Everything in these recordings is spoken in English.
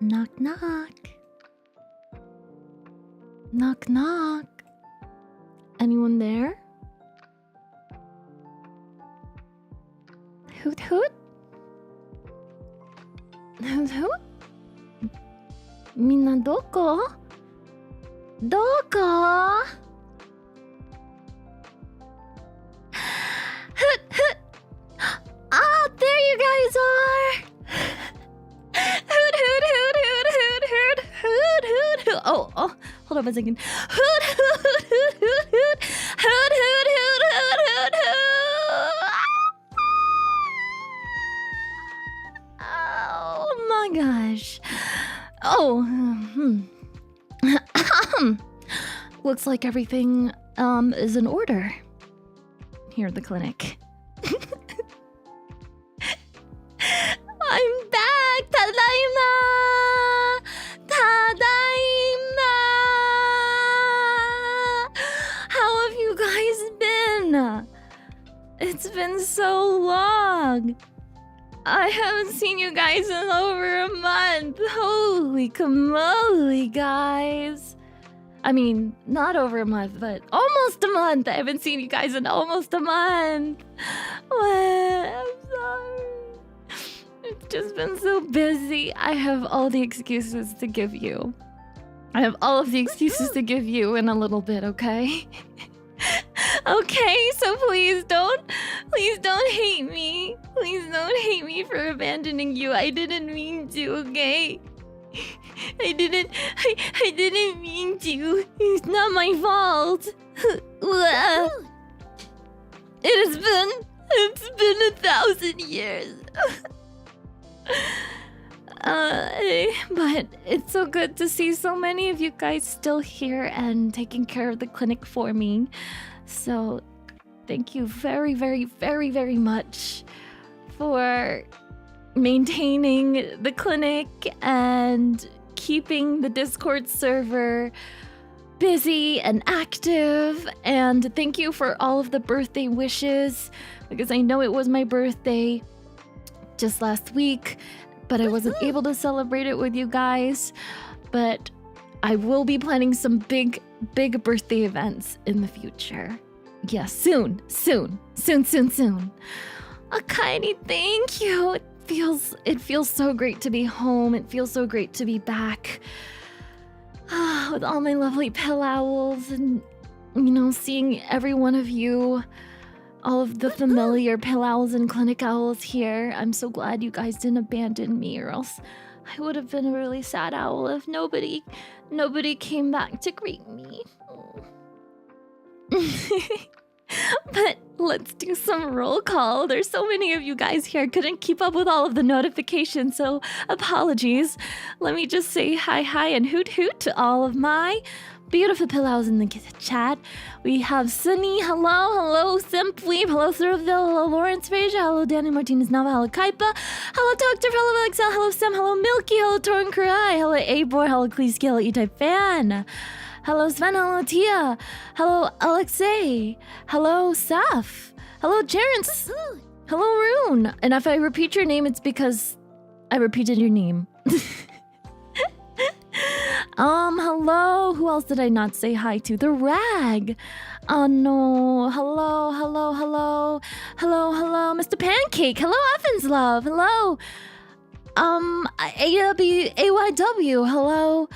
Knock, knock. Knock, knock. Anyone there? Hoot, hoot? Hoot, hoot? Minna doko? Doko? Hoot, hoot! Ah, there you guys are! Hoot, hoot, hoot, hoot, hoot, hoot, hoot, hoot, hoot. Oh, hold on a second. Hoot, hoot, hoot, hoot, hoot, hoot, hoot, hoot, hoot, hoot, hoot. Oh my gosh. Oh, looks like everything is in order here at the clinic. I'm back! Tadaima! Tadaima! How have you guys been? It's been so long. I haven't seen you guys in over a month. Holy camole, guys. I mean, not over a month, but almost a month. I haven't seen you guys in almost a month. I'm sorry. It's just been so busy. I have all the excuses to give you. I have all of the excuses to give you in a little bit, okay? Okay, so please don't hate me. Please don't hate me for abandoning you. I didn't mean to, okay? I didn't mean to. It's not my fault. It's been 1,000 years. But it's so good to see so many of you guys still here and taking care of the clinic for me. So thank you very, very, very, very much for maintaining the clinic and keeping the Discord server busy and active. And thank you for all of the birthday wishes, because I know it was my birthday just last week, but I wasn't able to celebrate it with you guys. But I will be planning some big birthday events in the future. Yeah, soon. Akaini, thank you. It feels so great to be home. It feels so great to be back with all my lovely pill owls and, seeing every one of you. All of the familiar pill owls and clinic owls here. I'm so glad you guys didn't abandon me, or else I would have been a really sad owl if nobody came back to greet me. But let's do some roll call. There's so many of you guys here. Couldn't keep up with all of the notifications, so apologies. Let me just say hi and hoot to all of my beautiful pillows in the chat. We have Sunny, hello, Simply, hello, Surville, hello, Lawrence Fraser, hello, Danny Martinez Nava, hello, Kaipa, hello, Dr. Hello, Excel, hello, Sam, hello, Milky, hello, Torn Kurai, hello, A-Boy, hello, Kleesky, hello, E-Type Fan, hello, Sven, hello, Tia, hello, Alexei, hello, Saf, hello, Jerence, hello, Rune. And if I repeat your name, it's because I repeated your name. Hello, who else did I not say hi to? The Rag. Oh no, hello, Mr. Pancake, hello, Athens Love, hello, AYW, hello,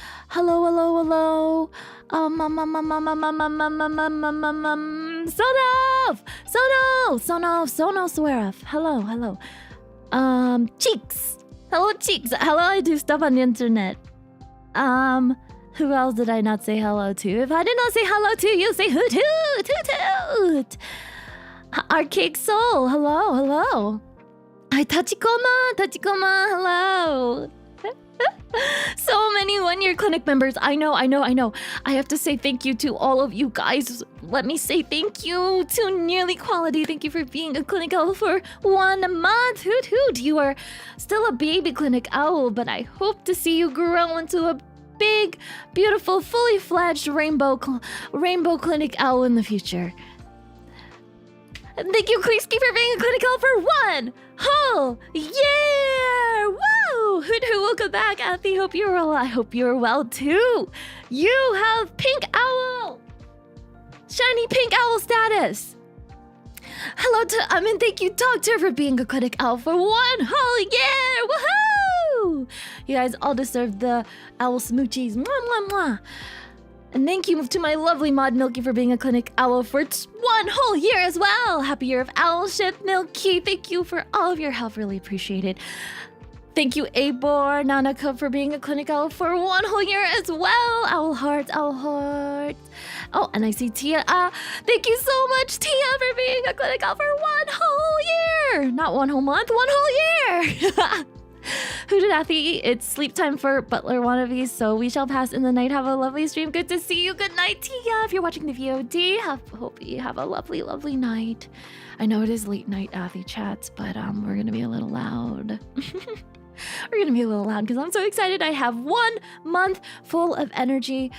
Sono, Sweraf, hello, Cheeks, hello, Cheeks, hello, I do stuff on the internet. Who else did I not say hello to? If I did not say hello to you, say hoot hoot. Arcade Soul, hello. Hi, Tachikoma, hello. So many one-year clinic members. I know. I have to say thank you to all of you guys. Let me say thank you to Nearly Quality. Thank you for being a clinic owl for 1 month. Hoot. You are still a baby clinic owl, but I hope to see you grow into a big, beautiful, fully fledged rainbow clinic owl in the future. And thank you, Kleesky, for being a clinic owl for 1 whole year! Woo! Hoot hoot, welcome back, Athy. Hope you're well. I hope you're well too. You have pink owl. Shiny pink owl status. Hello to thank you, Doctor, for being a clinic owl for 1 whole year. Woohoo! You guys all deserve the owl smoochies. Mwah, mwah, mwah. And thank you to my lovely mod Milky for being a clinic owl for 1 whole year as well. Happy year of owlship, Milky. Thank you for all of your help. Really appreciate it. Thank you, Abor Nanaka, for being a clinic owl for 1 whole year as well. Owl hearts, owl hearts. Oh, and I see Tia. Thank you so much, Tia, for being a clinic owl for 1 whole year. Not 1 whole month, 1 whole year. Who did Athy? It's sleep time for Butler wannabes, so we shall pass in the night. Have a lovely stream. Good to see you. Good night, Tia. If you're watching the VOD, hope you have a lovely, lovely night. I know it is late night Athy chats, but we're gonna be a little loud. We're gonna be a little loud because I'm so excited. I have 1 month full of energy,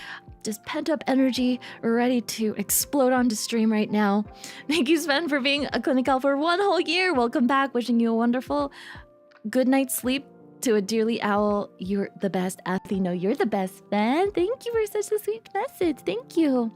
just pent up energy, ready to explode onto stream right now. Thank you, Sven, for being a clinic owl for 1 whole year. Welcome back. Wishing you a wonderful good night's sleep. To a dearly owl, you're the best. Athy, no, you're the best, Sven. Thank you for such a sweet message. Thank you.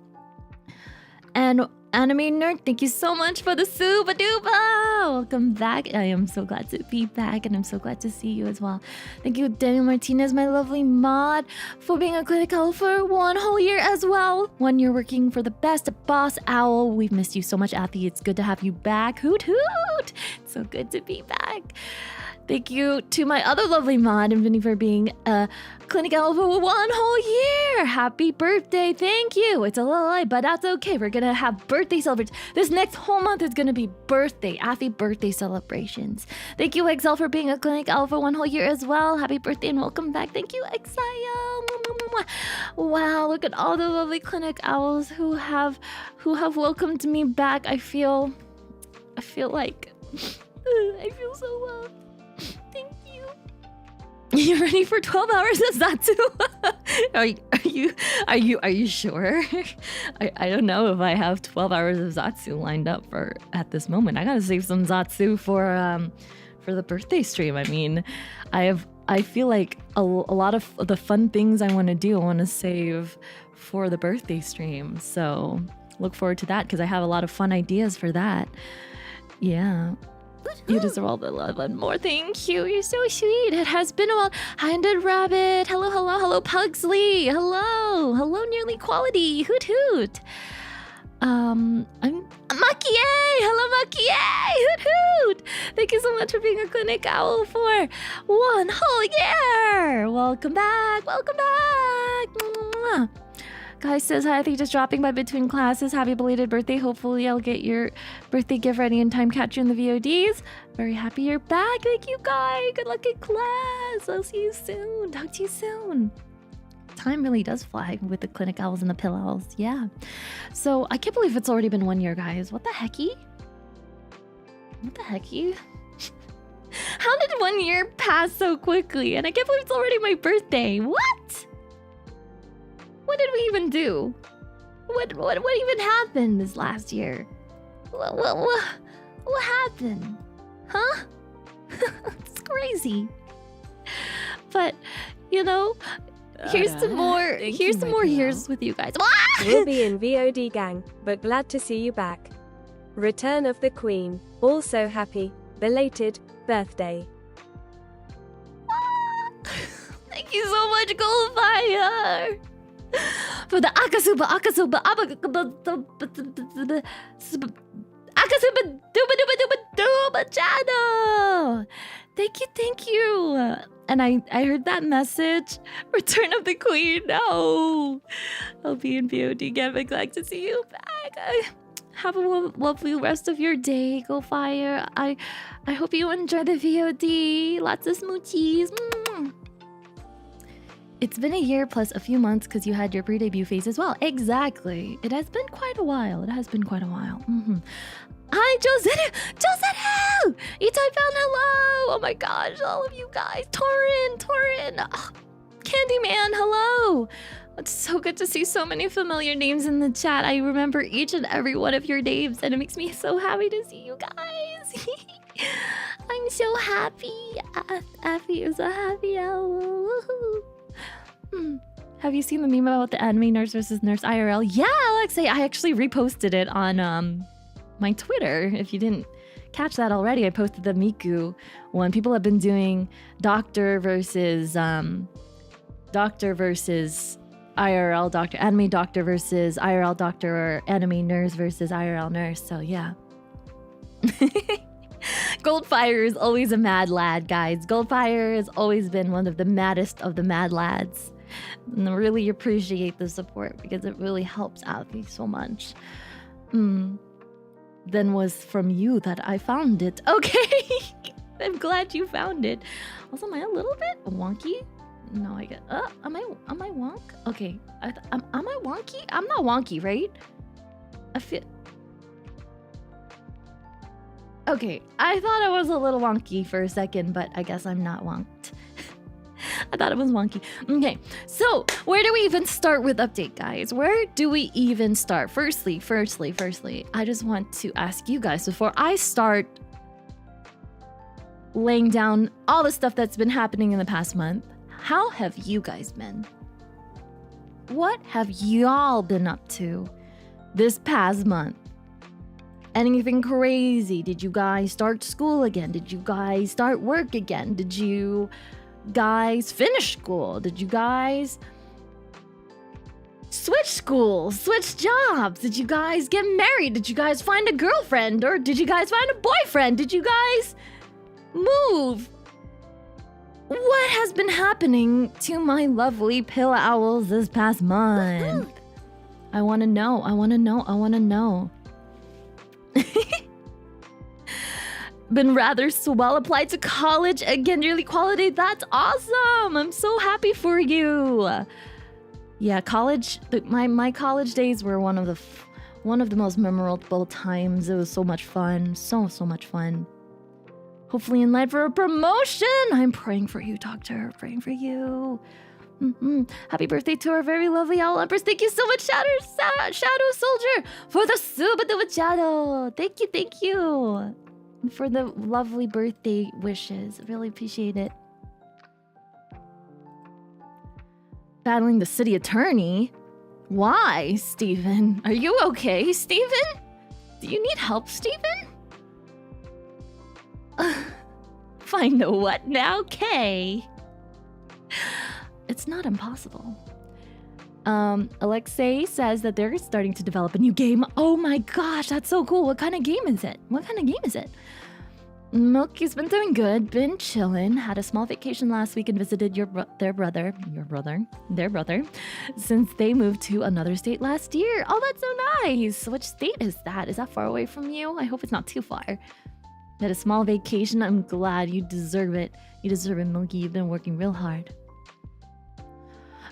And Anime Nerd, thank you so much for the Suba Duba! Welcome back. I am so glad to be back, and I'm so glad to see you as well. Thank you, Daniel Martinez, my lovely mod, for being a clinic owl for 1 whole year as well. 1 year working for the best boss owl. We've missed you so much, Athy. It's good to have you back. Hoot hoot! It's so good to be back. Thank you to my other lovely mod, Infinity, for being a clinic owl for 1 whole year. Happy birthday. Thank you. It's a little late, but that's okay. We're going to have birthday celebrations. This next whole month is going to be Athy birthday celebrations. Thank you, Excel, for being a clinic owl for 1 whole year as well. Happy birthday and welcome back. Thank you, Exile. Wow, look at all the lovely clinic owls who have welcomed me back. I feel like I feel so loved. Thank you. You ready for 12 hours of Zatsu? Are you sure? I don't know if I have 12 hours of Zatsu lined up for at this moment. I gotta save some Zatsu for the birthday stream. I mean, I feel like a lot of the fun things I want to do, I want to save for the birthday stream. So look forward to that because I have a lot of fun ideas for that. Yeah. You deserve all the love and more. Thank you. You're so sweet. It has been a while. Hi-ended rabbit. Hello, hello, hello, Pugsley. Hello. Hello, nearly quality. Hoot hoot. I'm Makie. Hello, Makie. Hoot hoot. Thank you so much for being a clinic owl for 1 whole year. Welcome back. Welcome back. Mwah. Guy says, hi, I think just dropping by between classes. Happy belated birthday. Hopefully I'll get your birthday gift ready in time. Catch you in the VODs. Very happy you're back. Thank you, Guy. Good luck in class. I'll see you soon. Talk to you soon. Time really does fly with the clinic owls and the pill owls. Yeah. So I can't believe it's already been 1 year, guys. What the hecky? What the hecky? How did 1 year pass so quickly? And I can't believe it's already my birthday. What? What did we even do? What even happened this last year? What happened? Huh? It's crazy. But, you know, here's some more years with you guys. We'll be in VOD gang, but glad to see you back. Return of the Queen. Also happy belated birthday. Thank you so much, Goldfire. For the Akasuba channel. Thank you. And I heard that message. Return of the Queen. No. I'll be in VOD again, but glad to see you back. Have a lovely rest of your day, Goldfire. I hope you enjoy the VOD. Lots of smoochies. It's been a year plus a few months because you had your pre-debut phase as well. Exactly. It has been quite a while. Hi, Josetto! Itai-fan, hello! Oh my gosh, all of you guys. Torin! Candyman, hello! It's so good to see so many familiar names in the chat. I remember each and every one of your names, and it makes me so happy to see you guys. I'm I'm so happy. Athy is a happy owl. Woohoo. Have you seen the meme about the anime nurse versus nurse IRL? Yeah, Alexei, I actually reposted it on my Twitter. If you didn't catch that already, I posted the Miku one. People have been doing doctor versus IRL doctor, anime doctor versus IRL doctor, or anime nurse versus IRL nurse. So yeah. Goldfire is always a mad lad, guys. Goldfire has always been one of the maddest of the mad lads. And I really appreciate the support because it really helps Athy so much. Then was from you that I found it. Okay. I'm glad you found it. Also, am I a little bit wonky? No, I get. Am I wonk? Okay. Am I wonky? I'm not wonky, right? I feel. Okay, I thought I was a little wonky for a second, but I guess I'm not wonked. I thought it was wonky. Okay, so where do we even start with update, guys? Where do we even start? Firstly, I just want to ask you guys before I start laying down all the stuff that's been happening in the past month. How have you guys been? What have y'all been up to this past month? Anything crazy? Did you guys start school again? Did you guys start work again? Did you guys finish school? Did you guys switch schools, switch jobs? Did you guys get married? Did you guys find a girlfriend? Or did you guys find a boyfriend? Did you guys move? What has been happening to my lovely pill owls this past month? I want to know. Been rather swell, applied to college again, yearly quality. That's awesome. I'm so happy for you. Yeah, college. My college days were one of the most memorable times. It was so much fun. So much fun. Hopefully in line for a promotion. I'm praying for you, doctor. Praying for you. Happy birthday to our very lovely owl empress. Thank you so much, Shadow Soldier, for the super duper shadow. Thank you for the lovely birthday wishes. Really appreciate it. Battling the city attorney? Why, Steven? Are you okay, Steven? Do you need help, Steven? Find the what now, Kay? It's not impossible. Alexei says that they're starting to develop a new game. Oh my gosh, that's so cool. What kind of game is it? Milky's been doing good, been chilling, had a small vacation last week and visited their brother, since they moved to another state last year. Oh, that's so nice. Which state is that? Is that far away from you? I hope it's not too far. Had a small vacation. I'm glad. You deserve it. You deserve it, Milky. You've been working real hard.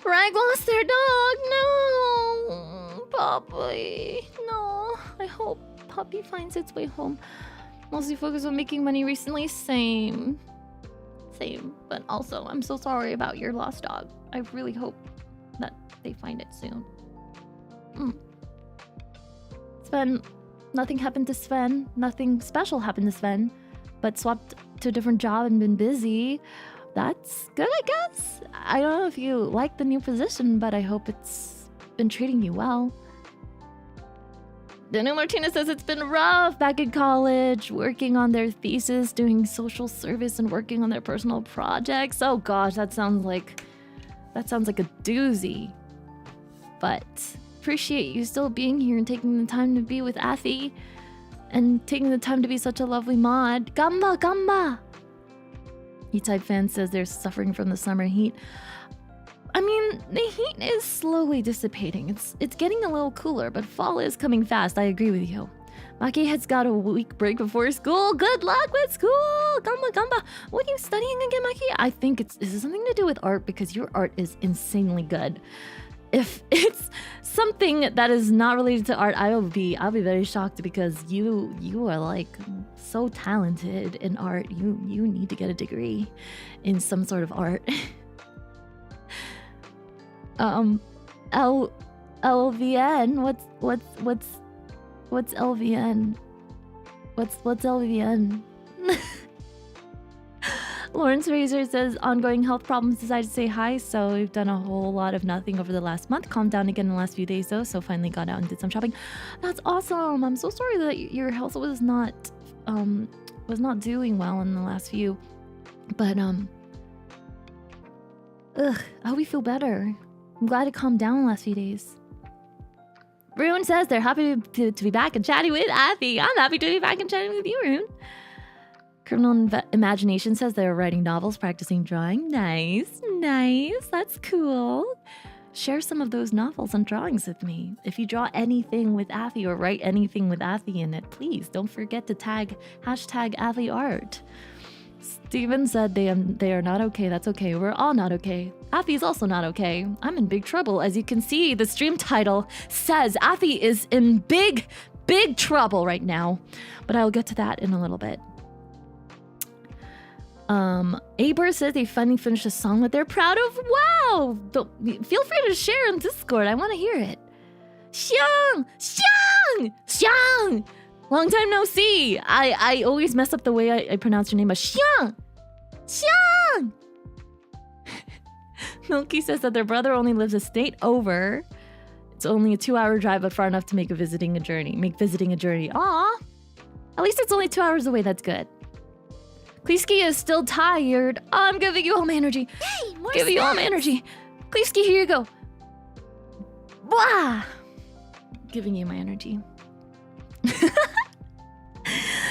Rag lost their dog. No, Puppy. No. I hope Puppy finds its way home. Mostly focused on making money recently. Same. But also, I'm so sorry about your lost dog. I really hope that they find it soon. Sven, nothing happened to Sven. Nothing special happened to Sven, but swapped to a different job and been busy. That's good, I guess. I don't know if you like the new position, but I hope it's been treating you well. Daniel Martinez says it's been rough back in college, working on their thesis, doing social service, and working on their personal projects. Oh gosh, that sounds like a doozy. But appreciate you still being here and taking the time to be with Athy, and taking the time to be such a lovely mod. Gamba! E-Type fan says they're suffering from the summer heat. I mean, the heat is slowly dissipating. It's getting a little cooler, but fall is coming fast. I agree with you. Maki has got a week break before school. Good luck with school! Gamba! What are you studying again, Maki? I think is something to do with art, because your art is insanely good. If it's something that is not related to art, I'll be very shocked, because you are like so talented in art. You need to get a degree in some sort of art. LVN. What's LVN? What's LVN? Lawrence Razor says, ongoing health problems, decided to say hi. So we've done a whole lot of nothing over the last month. Calmed down again in the last few days though. So finally got out and did some shopping. That's awesome. I'm so sorry that your health was not doing well in the last few. But I hope you feel better. I'm glad it calmed down the last few days. Rune says they're happy to be back and chatting with Athy. I'm happy to be back and chatting with you, Rune. Criminal Imagination says they're writing novels, practicing drawing. Nice, nice. That's cool. Share some of those novels and drawings with me. If you draw anything with Athy or write anything with Athy in it, please don't forget to tag #AthyHour. Steven said they are not okay. That's okay. We're all not okay. Athy's also not okay. I'm in big trouble. As you can see, the stream title says Athy is in big trouble right now. But I'll get to that in a little bit. Aber says they finally finished a song that they're proud of. Wow! Feel free to share on Discord. I want to hear it. Xiang! Xiang! Xiang! Long time no see. I always mess up the way I pronounce your name, but Xiang! Xiang! Milky says that their brother only lives a state over. It's only a 2-hour drive, but far enough to make visiting a journey. Aw! At least it's only 2 hours away, that's good. Kleeski is still tired. Oh, I'm giving you all my energy. Hey, more Giving you all my energy. Kleeski, here you go. Blah! Giving you my energy.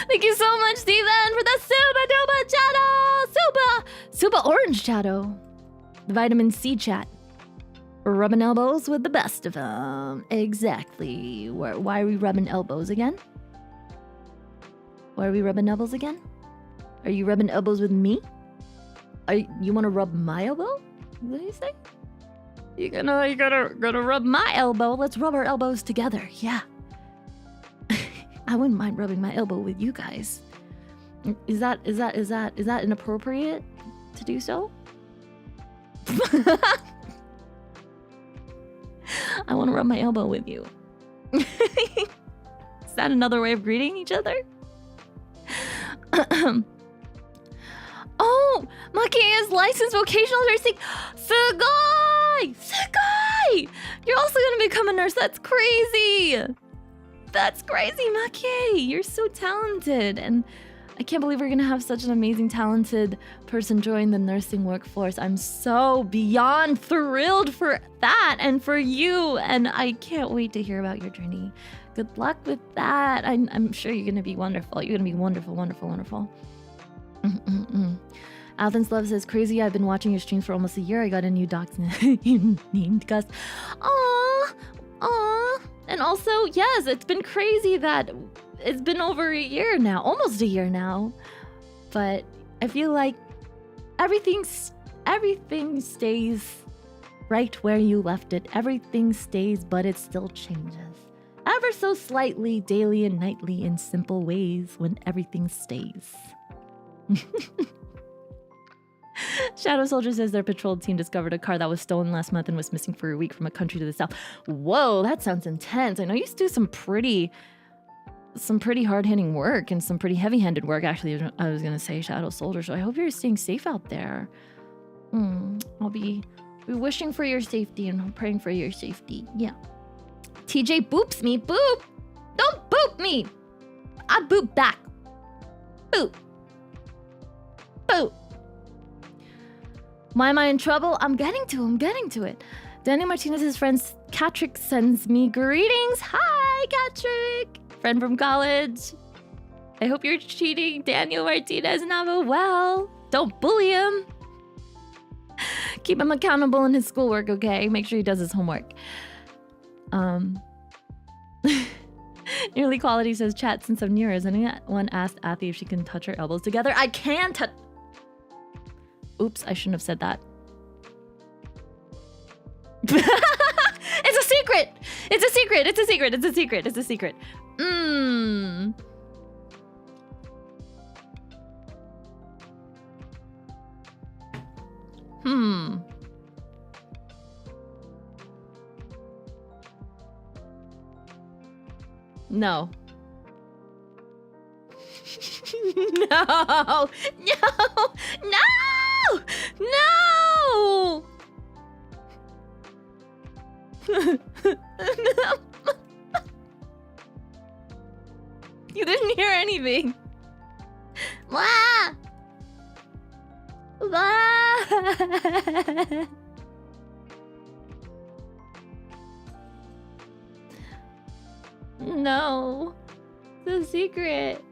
Thank you so much, Steven, for the super duper chatto! Super orange chatto. The vitamin C chat. We're rubbing elbows with the best of them. Exactly. Why are we rubbing elbows again? Why are we rubbing elbows again? Are you rubbing elbows with me? You want to rub my elbow? What do you say? You're gonna rub my elbow. Let's rub our elbows together. Yeah. I wouldn't mind rubbing my elbow with you guys. Is that inappropriate to do so? I want to rub my elbow with you. Is that another way of greeting each other? Oh, Maki is licensed vocational nursing. Sugoi! Sugoi! You're also gonna become a nurse. That's crazy. That's crazy, Maki. You're so talented, and I can't believe we're gonna have such an amazing, talented person join the nursing workforce. I'm so beyond thrilled for that and for you, and I can't wait to hear about your journey. Good luck with that. I'm sure you're gonna be wonderful. You're gonna be wonderful, wonderful, wonderful. Athens Love says, crazy, I've been watching your streams for almost a year. I got a new doc named Gus. Aww. And also, yes, it's been crazy that it's been over a year now, almost a year now. But I feel like everything stays right where you left it. Everything stays, but it still changes. Ever so slightly, daily and nightly, in simple ways, when everything stays. Shadow Soldier says their patrol team discovered a car that was stolen last month and was missing for a week from a country to the south. Whoa, that sounds intense. I know you used to do some pretty hard-hitting work and some pretty heavy-handed work, actually, I was gonna say, Shadow Soldier, so I hope you're staying safe out there. I'll be wishing for your safety and praying for your safety. Yeah. TJ boops me. Boop! Don't boop me! I boop back. Boop. Boop. Why am I in trouble? I'm getting to it. Daniel Martinez's friend Catrick sends me greetings. Hi, Catrick! Friend from college. I hope you're treating Daniel Martinez novel well. Don't bully him. Keep him accountable in his schoolwork, okay? Make sure he does his homework. Nearly Quality says, chat, since I'm near, has anyone asked Athy if she can touch her elbows together? I can touch... Oops, I shouldn't have said that. It's a secret! It's a secret! It's a secret! It's a secret! It's a secret! No. No! No! No! No! No! You didn't hear anything. Wah! Wah! No. The secret.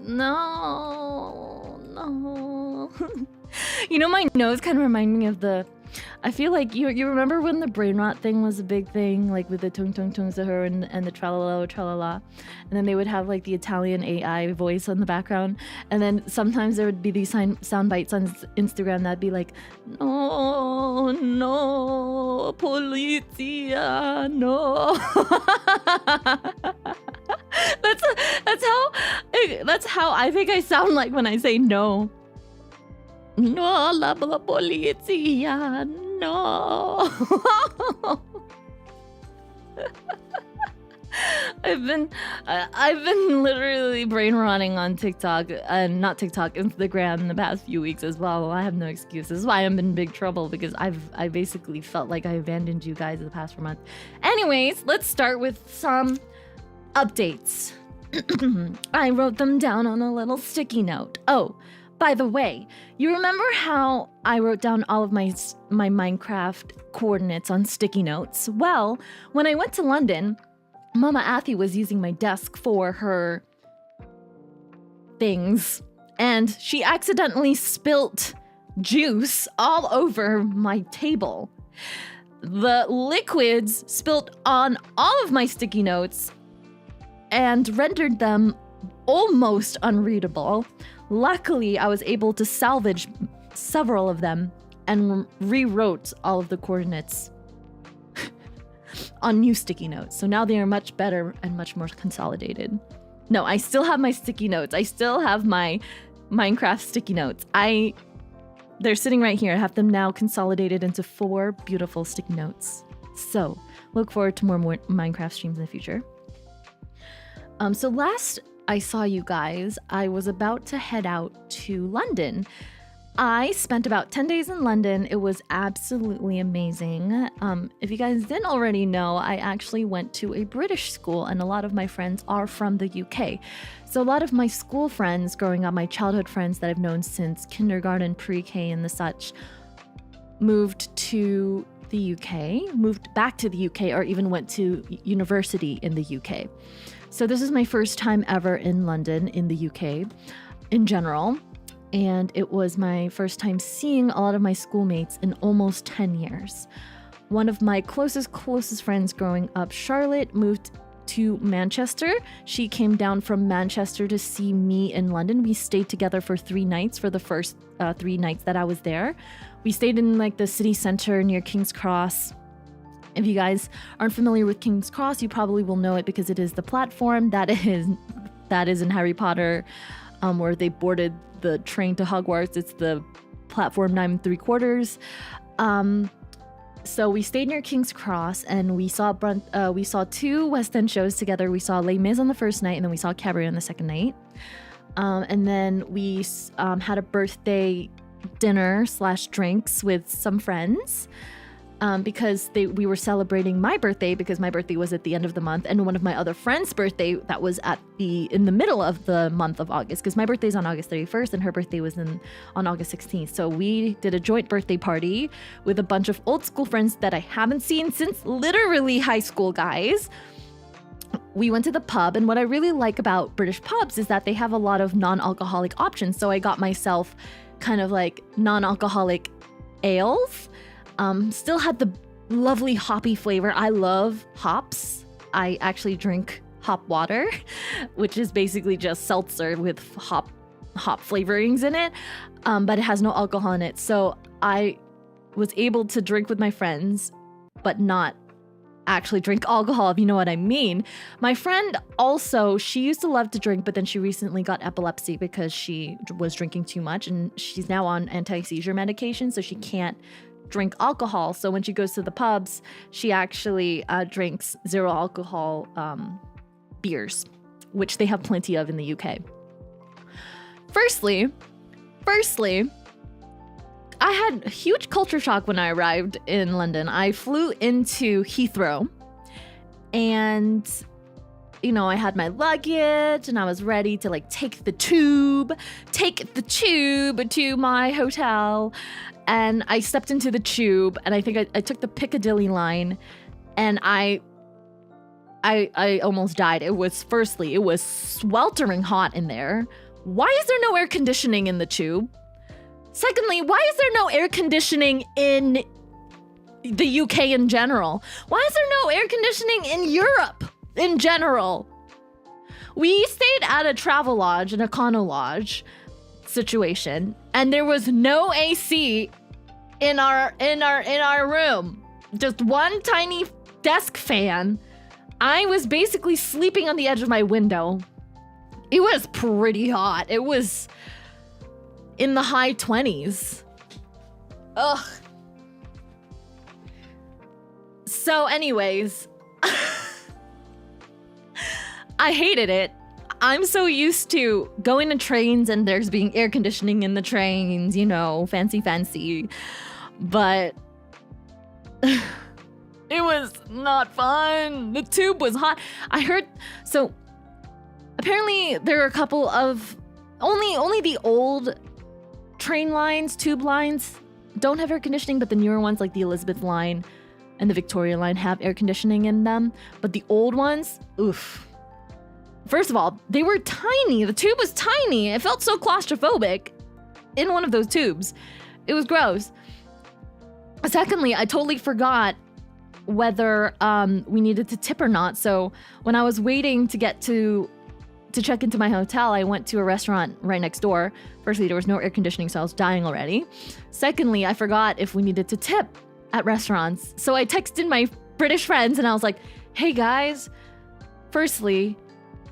No. No. You know, my nose kind of reminded me of the... I feel like you remember when the brain rot thing was a big thing, like with the tung tung tung sahur and the tralala tralala, and then they would have like the Italian AI voice on the background, and then sometimes there would be these sound bites on Instagram that'd be like, no, no, polizia, no. That's how I think I sound like when I say no. No, la polizia, no. I've been literally brain rotting on TikTok and not TikTok, Instagram in the past few weeks as well. I have no excuse. This is why I'm in big trouble, because I basically felt like I abandoned you guys the past 4 months. Anyways, let's start with some updates. I wrote them down on a little sticky note. Oh, by the way, you remember how I wrote down all of my Minecraft coordinates on sticky notes? Well, when I went to London, Mama Athy was using my desk for her things, and she accidentally spilt juice all over my table. The liquids spilt on all of my sticky notes and rendered them almost unreadable. Luckily, I was able to salvage several of them and rewrote all of the coordinates on new sticky notes. So now they are much better and much more consolidated. No, I still have my sticky notes. I still have my Minecraft sticky notes. They're sitting right here. I have them now consolidated into 4 beautiful sticky notes. So look forward to more Minecraft streams in the future. So last I saw you guys, I was about to head out to London. I spent about 10 days in London. It was absolutely amazing. If you guys didn't already know, I actually went to a British school, and a lot of my friends are from the UK. So a lot of my school friends growing up, my childhood friends that I've known since kindergarten, pre-K and the such, moved to the UK, moved back to the UK, or even went to university in the UK. So this is my first time ever in London, in the UK in general. And it was my first time seeing a lot of my schoolmates in almost 10 years. One of my closest friends growing up, Charlotte, moved to Manchester. She came down from Manchester to see me in London. We stayed together for 3 nights for the first 3 nights that I was there. We stayed in like the city center near King's Cross. If you guys aren't familiar with King's Cross, you probably will know it because it is the platform that is in Harry Potter, where they boarded the train to Hogwarts. It's the platform 9 3/4. So we stayed near King's Cross, and we saw 2 West End shows together. We saw Les Mis on the first night, and then we saw Cabaret on the second night. And then we had a birthday dinner / drinks with some friends. Because we were celebrating my birthday, because my birthday was at the end of the month, and one of my other friends' birthday that was in the middle of the month of August, because my birthday is on August 31st and her birthday was on August 16th. So we did a joint birthday party with a bunch of old school friends that I haven't seen since literally high school, guys. We went to the pub, and what I really like about British pubs is that they have a lot of non-alcoholic options. So I got myself kind of like non-alcoholic ales. Still had the lovely hoppy flavor. I love hops. I actually drink hop water, which is basically just seltzer with hop flavorings in it, but it has no alcohol in it. So I was able to drink with my friends, but not actually drink alcohol, if you know what I mean. My friend also, she used to love to drink, but then she recently got epilepsy because she was drinking too much, and she's now on anti-seizure medication, so she can't drink alcohol. So when she goes to the pubs, she actually drinks 0 alcohol beers. which they have plenty of in the UK. Firstly, I had a huge culture shock when I arrived in London. I flew into Heathrow and, you know, I had my luggage and I was ready to like take the tube to my hotel. And I stepped into the tube and I think I took the Piccadilly line and I almost died. It was sweltering hot in there. Why is there no air conditioning in the tube? Secondly, why is there no air conditioning in the UK in general? Why is there no air conditioning in Europe in general? We stayed at a travel lodge, an econo lodge situation, and there was no AC in our room. Just one tiny desk fan. I was basically sleeping on the edge of my window. It was pretty hot. It was in the high 20s. Ugh. So anyways, I hated it. I'm so used to going to trains and there's being air conditioning in the trains, you know, fancy. But it was not fun. The tube was hot. I heard, so apparently there are a couple of, only the old train lines, tube lines, don't have air conditioning, but the newer ones like the Elizabeth line and the Victoria line have air conditioning in them. But the old ones, oof. First of all, they were tiny. The tube was tiny. It felt so claustrophobic in one of those tubes. It was gross. Secondly, I totally forgot whether we needed to tip or not. So when I was waiting to get to check into my hotel, I went to a restaurant right next door. Firstly, there was no air conditioning, so I was dying already. Secondly, I forgot if we needed to tip at restaurants. So I texted my British friends and I was like, hey guys, firstly,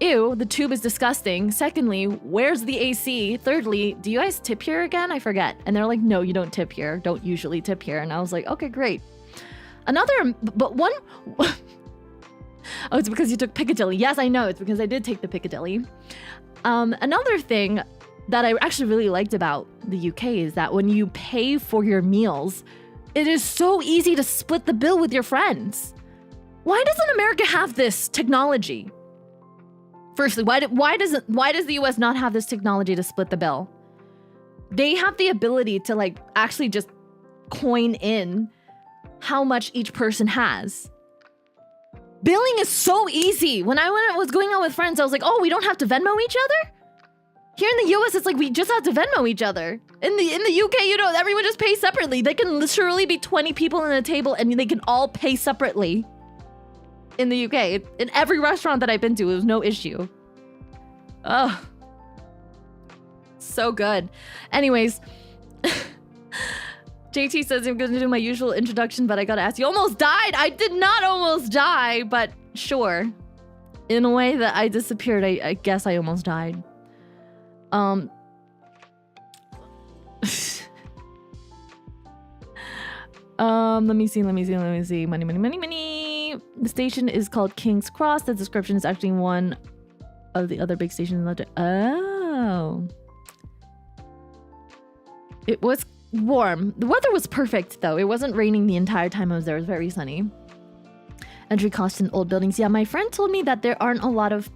ew, the tube is disgusting. Secondly, where's the AC? Thirdly, do you guys tip here again? I forget. And they're like, no, you don't tip here. Don't usually tip here. And I was like, okay, great. Oh, it's because you took Piccadilly. Yes, I know. It's because I did take the Piccadilly. Another thing that I actually really liked about the UK is that when you pay for your meals, it is so easy to split the bill with your friends. Why doesn't America have this technology? Firstly, why does the US not have this technology to split the bill? They have the ability to like actually just coin in how much each person has. Billing is so easy. When I was going out with friends, I was like, oh, we don't have to Venmo each other? Here in the US, it's like we just have to Venmo each other. In the UK, you know, everyone just pays separately. They can literally be 20 people in a table and they can all pay separately. In the UK, in every restaurant that I've been to, it was no issue. Oh, so good. Anyways, JT says I'm going to do my usual introduction, but I gotta ask, you almost died? I did not almost die, but sure. In a way that I disappeared, I guess I almost died. Let me see. Money. The station is called King's Cross. The description is actually one of the other big stations in London. Oh. It was warm. The weather was perfect, though. It wasn't raining the entire time I was there. It was very sunny. Entry cost in old buildings. Yeah, my friend told me that there aren't a lot of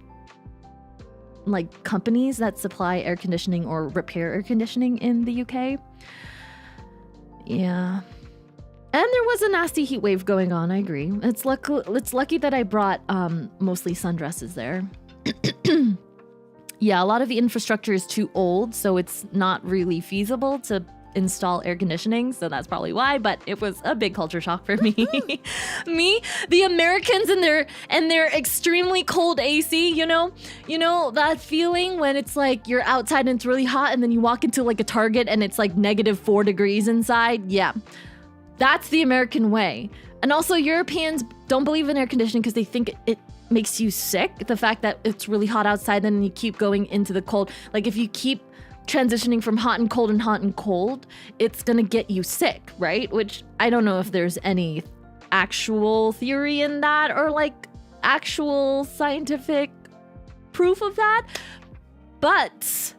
like companies that supply air conditioning or repair air conditioning in the UK. Yeah. And there was a nasty heat wave going on, I agree. It's lucky that I brought mostly sundresses there. Yeah, a lot of the infrastructure is too old, so it's not really feasible to install air conditioning, so that's probably why, but it was a big culture shock for me. The Americans and their extremely cold AC, you know that feeling when it's like you're outside and it's really hot and then you walk into like a Target and it's like -4 degrees inside. Yeah. That's the American way. And also Europeans don't believe in air conditioning because they think it makes you sick. The fact that it's really hot outside, then you keep going into the cold. Like if you keep transitioning from hot and cold, it's gonna get you sick, right? Which I don't know if there's any actual theory in that or like actual scientific proof of that. But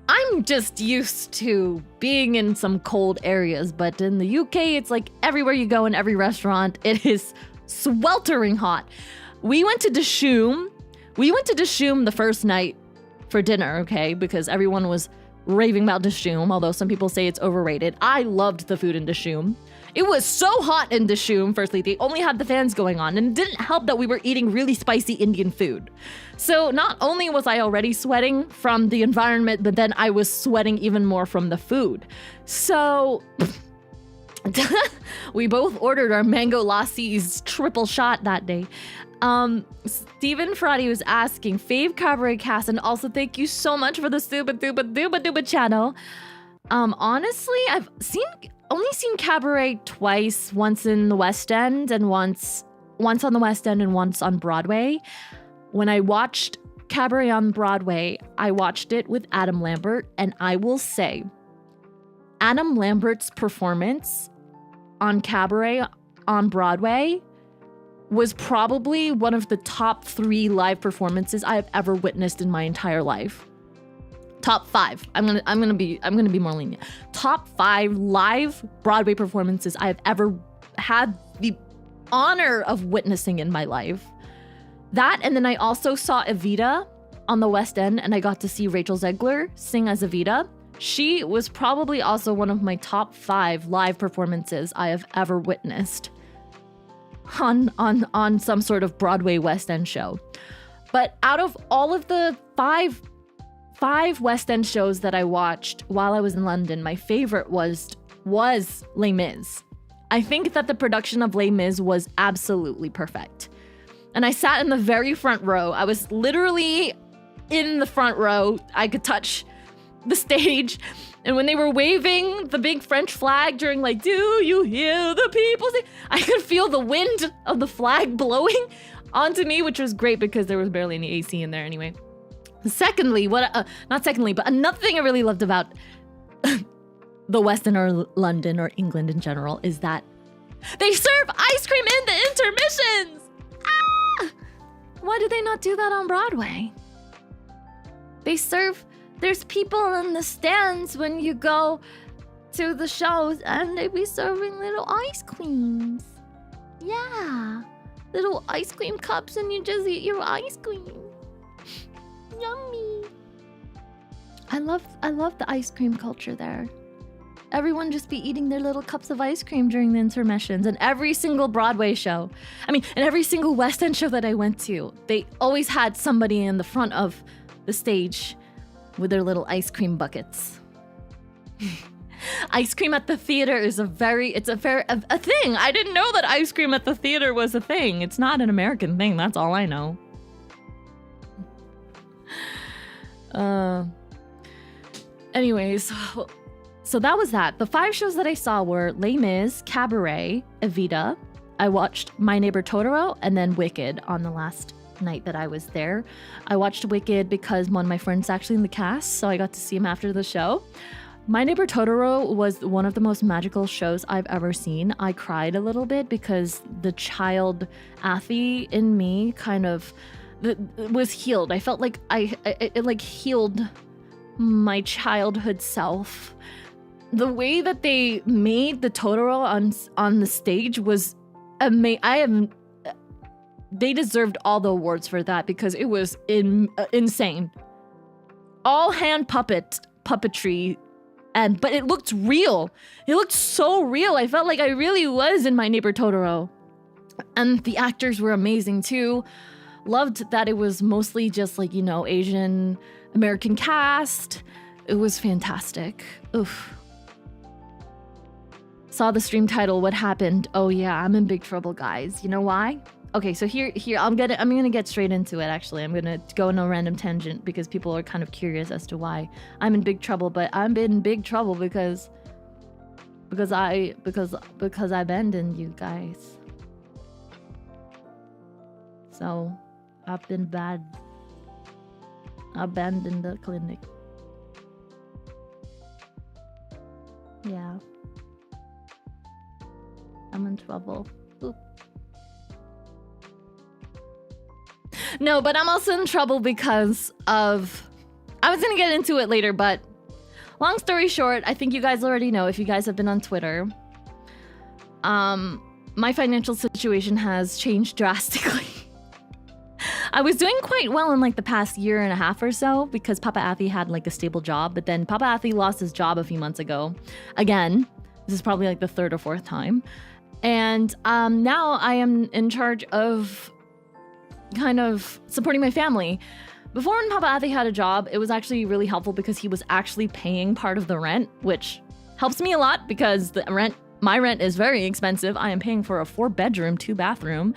I'm just used to being in some cold areas. But in the UK, it's like everywhere you go in every restaurant, it is sweltering hot. We went to Dishoom. We went to Dishoom the first night for dinner, okay? Because everyone was raving about Dishoom, although some people say it's overrated. I loved the food in Dishoom. It was so hot in Dishoom, firstly. They only had the fans going on, and it didn't help that we were eating really spicy Indian food. So not only was I already sweating from the environment, but then I was sweating even more from the food. So we both ordered our mango lassi's triple shot that day. Stephen Friday was asking, fave cabaret cast, and also thank you so much for the Duba channel. Honestly, I've only seen cabaret twice, once in the West End and once on the West End and once on Broadway. When I watched cabaret on Broadway, I watched it with Adam Lambert, and I will say, Adam Lambert's performance on cabaret on Broadway was probably one of the top 3 live performances I have ever witnessed in my entire life. Top 5. I'm gonna be more lenient. Top 5 live Broadway performances I have ever had the honor of witnessing in my life. That, and then I also saw Evita on the West End, and I got to see Rachel Zegler sing as Evita. She was probably also one of my top 5 live performances I have ever witnessed on some sort of Broadway West End show. But out of all of the five West End shows that I watched while I was in London, my favorite was Les Mis. I think that the production of Les Mis was absolutely perfect. And I sat in the very front row. I was literally in the front row. I could touch the stage. And when they were waving the big French flag during like, do you hear the people sing? I could feel the wind of the flag blowing onto me, which was great because there was barely any AC in there anyway. Secondly, but another thing I really loved about the West End or London or England in general is that they serve ice cream in the intermissions. Ah! Why do they not do that on Broadway? There's people in the stands when you go to the shows, and they be serving little ice creams. Yeah, little ice cream cups, and you just eat your ice cream. Yummy. I love the ice cream culture there. Everyone just be eating their little cups of ice cream during the intermissions. And every single Broadway show, and every single West End show that I went to, they always had somebody in the front of the stage with their little ice cream buckets. Ice cream at the theater is a thing. I didn't know that ice cream at the theater was a thing. It's not an American thing, that's all I know. Anyways, so that was that. The 5 shows that I saw were Les Mis, Cabaret, Evita. I watched My Neighbor Totoro and then Wicked on the last night that I was there. I watched Wicked because one of my friends is actually in the cast, so I got to see him after the show. My Neighbor Totoro was one of the most magical shows I've ever seen. I cried a little bit because the child Athy in me kind of was healed. I felt like it like healed my childhood self. The way that they made the Totoro on the stage was amazing. They deserved all the awards for that because it was insane. All hand puppetry, but it looked real. It looked so real. I felt like I really was in My Neighbor Totoro. And the actors were amazing too. Loved that it was mostly just like, Asian American cast. It was fantastic. Oof. Saw the stream title, What Happened? Oh yeah, I'm in big trouble, guys. You know why? Okay, so here I'm gonna get straight into it. Actually, I'm gonna go on a random tangent because people are kind of curious as to why I'm in big trouble. But I'm in big trouble because I abandoned you guys. So I've been bad. Abandoned the clinic. Yeah. I'm in trouble. Oop. No, but I'm also in trouble because of... I was going to get into it later, but long story short, I think you guys already know if you guys have been on Twitter. My financial situation has changed drastically. I was doing quite well in like the past year and a half or so because Papa Athy had like a stable job, but then Papa Athy lost his job a few months ago. Again, this is probably like the third or fourth time. And now I am in charge of kind of supporting my family. Before, when Papa Athy had a job, it was actually really helpful because he was actually paying part of the rent, which helps me a lot because my rent is very expensive. I am paying for a 4-bedroom, 2-bathroom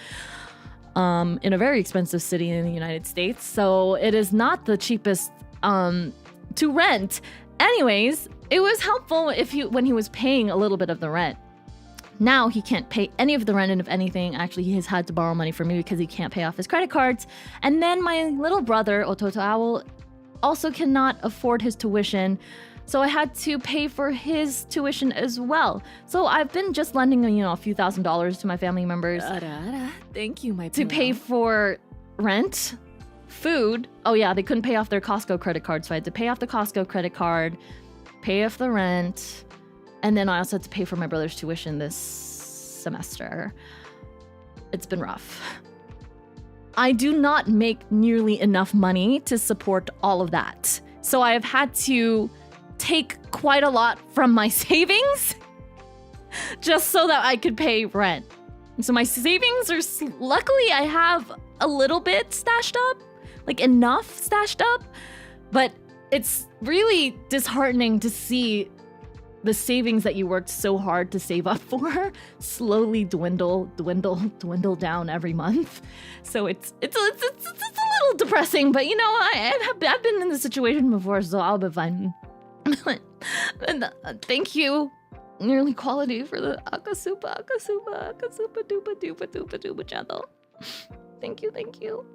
in a very expensive city in the United States. So it is not the cheapest to rent. Anyways, it was helpful when he was paying a little bit of the rent. Now he can't pay any of the rent, and if anything, actually he has had to borrow money from me because he can't pay off his credit cards. And then my little brother, Ototo Owl, also cannot afford his tuition, so I had to pay for his tuition as well. So I've been just lending, a few $1,000s to my family members. Thank you, my to pay for rent, food. Oh yeah, they couldn't pay off their Costco credit card, so I had to pay off the Costco credit card, pay off the rent, and then I also had to pay for my brother's tuition this semester. It's been rough. I do not make nearly enough money to support all of that. So I have had to take quite a lot from my savings just so that I could pay rent. So my savings are, luckily I have a little bit stashed up, like enough stashed up, but it's really disheartening to see the savings that you worked so hard to save up for slowly dwindle down every month. So it's a little depressing, but I've been in this situation before, so I'll be fine. And thank you, Nearly Quality, for the akasupa dupa channel. Thank you. Thank you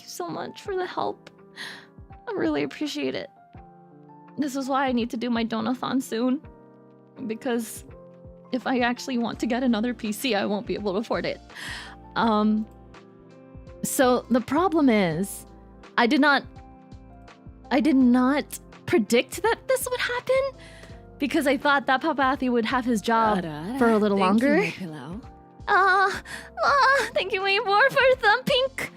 so much for the help. I really appreciate it. This is why I need to do my donathon soon, because if I actually want to get another PC, I won't be able to afford it. So the problem is, I did not predict that this would happen, because I thought that Papa Athy would have his job for a little longer. Thank you, my pillow. Thank you, Weibor, for the pink.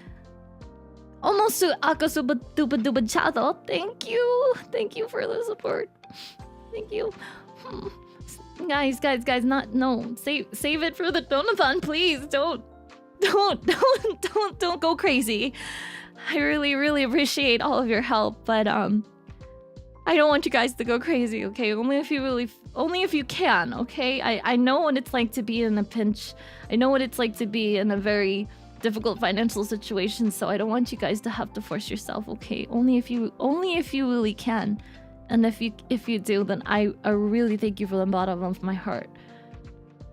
Almost to akasuba dupa chado. Thank you for the support. Thank you. Guys, save it for the donathon, please. Don't go crazy. I really appreciate all of your help, but I don't want you guys to go crazy, okay? Only if you can, okay? I know what it's like to be in a pinch. I know what it's like to be in a very difficult financial situation, so I don't want you guys to have to force yourself, okay? Only if you really can. And if you do, then I really thank you from the bottom of my heart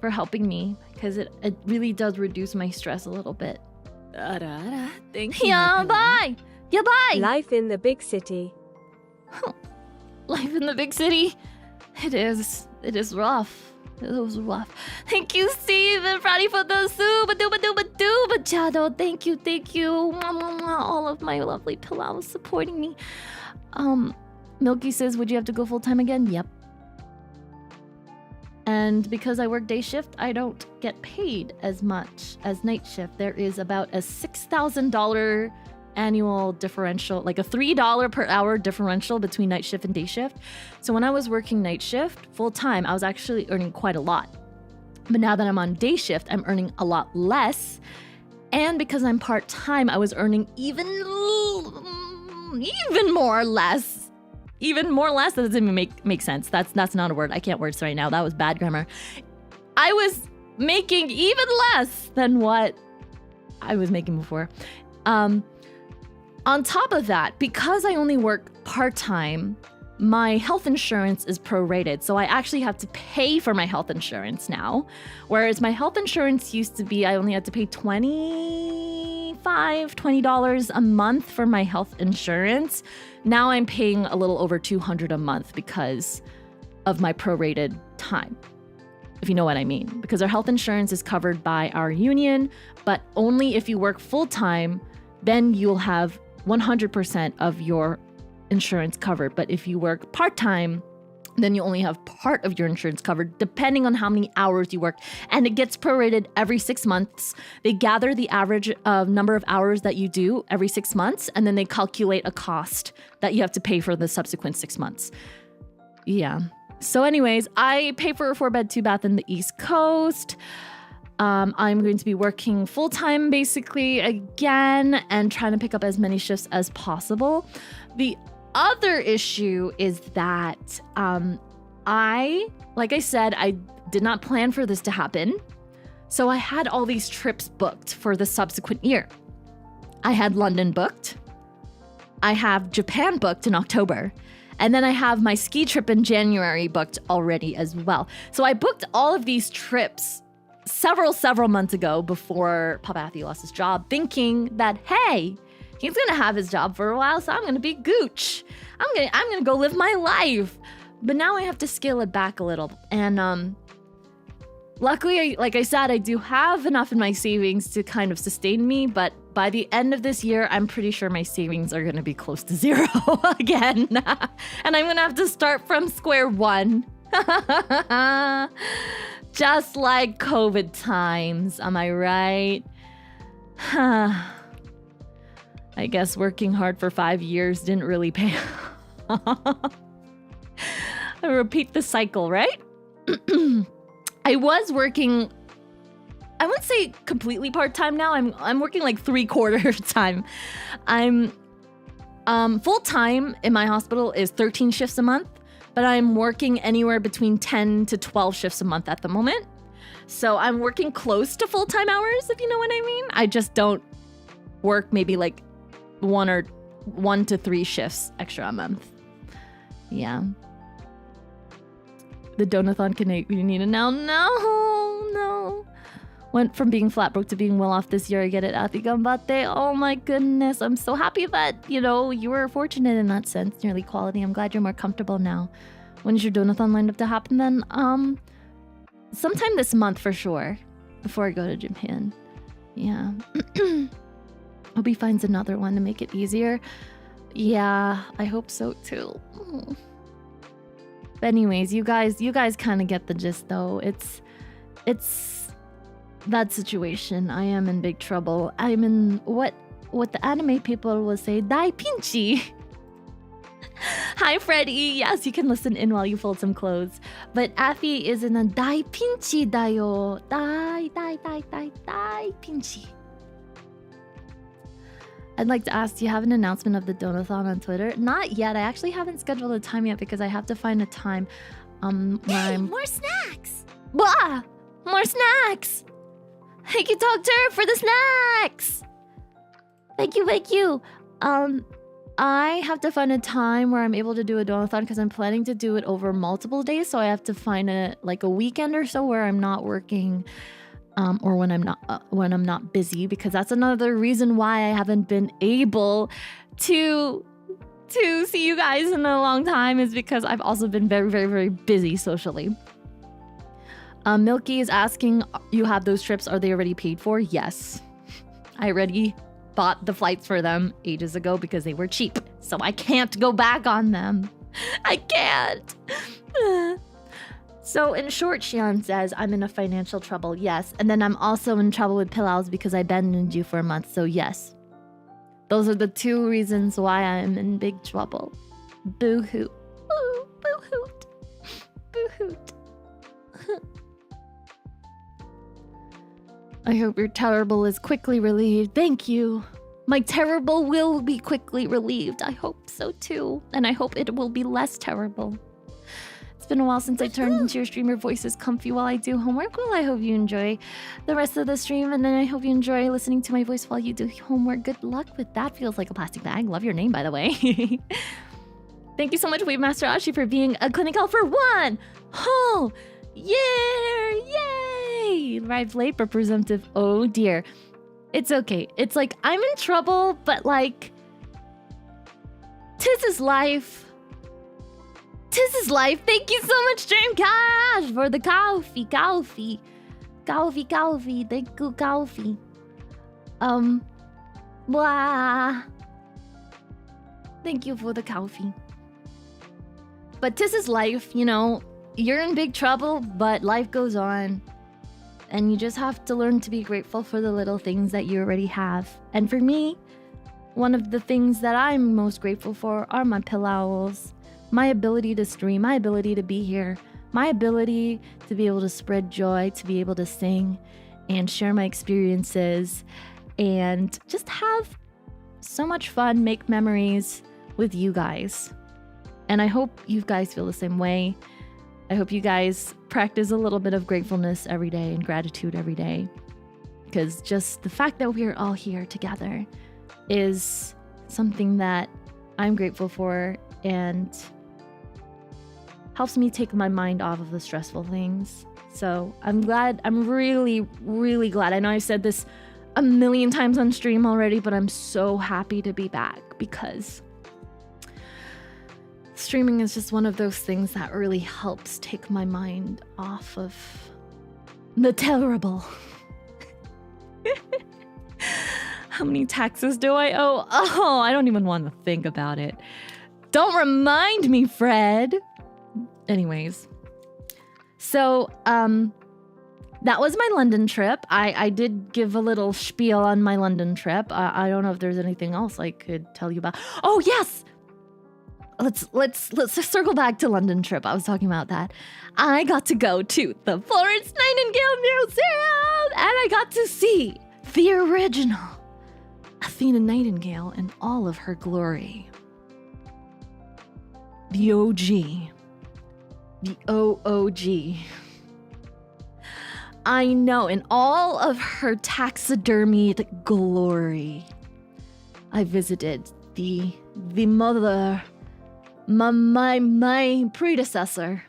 for helping me, because it really does reduce my stress a little bit. Thank you. Yeah, bye. Life in the big city. Life in the big city. It is rough. It was rough. Thank you, Steve and Friday, for the super duper chado. Thank you. Mwah, mwah, mwah. All of my lovely pillows supporting me. Milky says, would you have to go full time again? Yep. And because I work day shift, I don't get paid as much as night shift. There is about a $6,000 annual differential, like a $3 per hour differential between night shift and day shift. So when I was working night shift full time, I was actually earning quite a lot. But now that I'm on day shift, I'm earning a lot less. And because I'm part time, I was earning even more or less. Even more or less, that doesn't even make sense. That's not a word. I can't words right now. That was bad grammar. I was making even less than what I was making before. On top of that, because I only work part-time, my health insurance is prorated. So I actually have to pay for my health insurance now. Whereas my health insurance used to be, I only had to pay $20 a month for my health insurance. Now I'm paying a little over $200 a month because of my prorated time, if you know what I mean. Because our health insurance is covered by our union, but only if you work full-time, then you'll have 100% of your insurance covered. But if you work part-time, then you only have part of your insurance covered, depending on how many hours you work. And it gets prorated every 6 months. They gather the average number of hours that you do every 6 months, and then they calculate a cost that you have to pay for the subsequent 6 months. Yeah. So anyways, I pay for a 4-bed, 2-bath in the East Coast. I'm going to be working full-time basically again and trying to pick up as many shifts as possible. The other issue is that like I said, I did not plan for this to happen. So I had all these trips booked for the subsequent year. I had London booked. I have Japan booked in October. And then I have my ski trip in January booked already as well. So I booked all of these trips several months ago before Papa Athy lost his job, thinking that, hey, he's gonna have his job for a while, so I'm gonna be gooch. I'm gonna go live my life. But now I have to scale it back a little. And luckily, like I said, I do have enough in my savings to kind of sustain me. But by the end of this year, I'm pretty sure my savings are gonna be close to zero again. And I'm gonna have to start from square one. Just like COVID times, am I right? I guess working hard for 5 years didn't really pay off. I repeat the cycle, right? I was working, I wouldn't say completely part-time now. I'm working like 3/4 time. I'm full-time in my hospital is 13 shifts a month, but I'm working anywhere between 10 to 12 shifts a month at the moment. So I'm working close to full-time hours, if you know what I mean. I just don't work maybe like 1 to 3 shifts extra a month. Yeah. The donathon you need it now. No. Went from being flat broke to being well off this year. I get it. Ati ganbatte. Oh my goodness. I'm so happy that, you were fortunate in that sense. Nearly quality. I'm glad you're more comfortable now. When is your donathon lined up to happen then? Sometime this month for sure. Before I go to Japan. Yeah. Hope he finds another one to make it easier. Yeah, I hope so too. But anyways, you guys kind of get the gist though. It's that situation. I am in big trouble. I'm in what the anime people will say, dai pinchy. Hi, Freddy. Yes, you can listen in while you fold some clothes. But Athy is in a dai pinchy dayo. Dai pinchy. I'd like to ask, do you have an announcement of the donathon on Twitter? Not yet. I actually haven't scheduled a time yet because I have to find a time where more snacks! Blah! More snacks! Thank you, Doctor, for the snacks! Thank you. I have to find a time where I'm able to do a donathon because I'm planning to do it over multiple days. So I have to find a weekend or so where I'm not working. Or when I'm not busy, because that's another reason why I haven't been able to see you guys in a long time, is because I've also been very, very, very busy socially. Milky is asking, you have those trips, are they already paid for? Yes. I already bought the flights for them ages ago because they were cheap, so I can't go back on them. I can't. So in short, Xian says, I'm in a financial trouble, yes. And then I'm also in trouble with pillows because I abandoned you for a month, so yes. Those are the 2 reasons why I'm in big trouble. Boo-hoo. Ooh, boo-hoot. Boo-hoot. I hope your terrible is quickly relieved. Thank you. My terrible will be quickly relieved. I hope so too. And I hope it will be less terrible. It's been a while since I turned into your stream. Your voice is comfy while I do homework. Well, I hope you enjoy the rest of the stream, and then I hope you enjoy listening to my voice while you do homework. Good luck with that. Feels like a plastic bag. Love your name, by the way. Thank you so much, Wave Master Ashi, for being a clinical for 1 whole year. Yay! Arrived late but presumptive. Oh dear. It's okay. It's like I'm in trouble, but like, 'tis is life. 'Tis is life. Thank you so much, Dream Cash, for the coffee. Thank you, coffee. Blah. Thank you for the coffee. But this is life, you know. You're in big trouble, but life goes on. And you just have to learn to be grateful for the little things that you already have. And for me, one of the things that I'm most grateful for are my pillows, my ability to stream, my ability to be here, my ability to be able to spread joy, to be able to sing and share my experiences and just have so much fun, make memories with you guys. And I hope you guys feel the same way. I hope you guys practice a little bit of gratefulness every day and gratitude every day. Because just the fact that we're all here together is something that I'm grateful for and helps me take my mind off of the stressful things. So I'm glad, I'm really, really glad. I know I've said this a million times on stream already, but I'm so happy to be back because streaming is just one of those things that really helps take my mind off of the terrible. How many taxes do I owe? Oh, I don't even want to think about it. Don't remind me, Fred. Anyways, so that was my London trip. I did give a little spiel on my London trip. I don't know if there's anything else I could tell you about. Oh yes, let's circle back to London trip. I was talking about that. I got to go to the Florence Nightingale Museum, and I got to see the original Athena Nightingale in all of her glory. The OG. The OOG. I know, in all of her taxidermied glory. I visited the mother, my predecessor.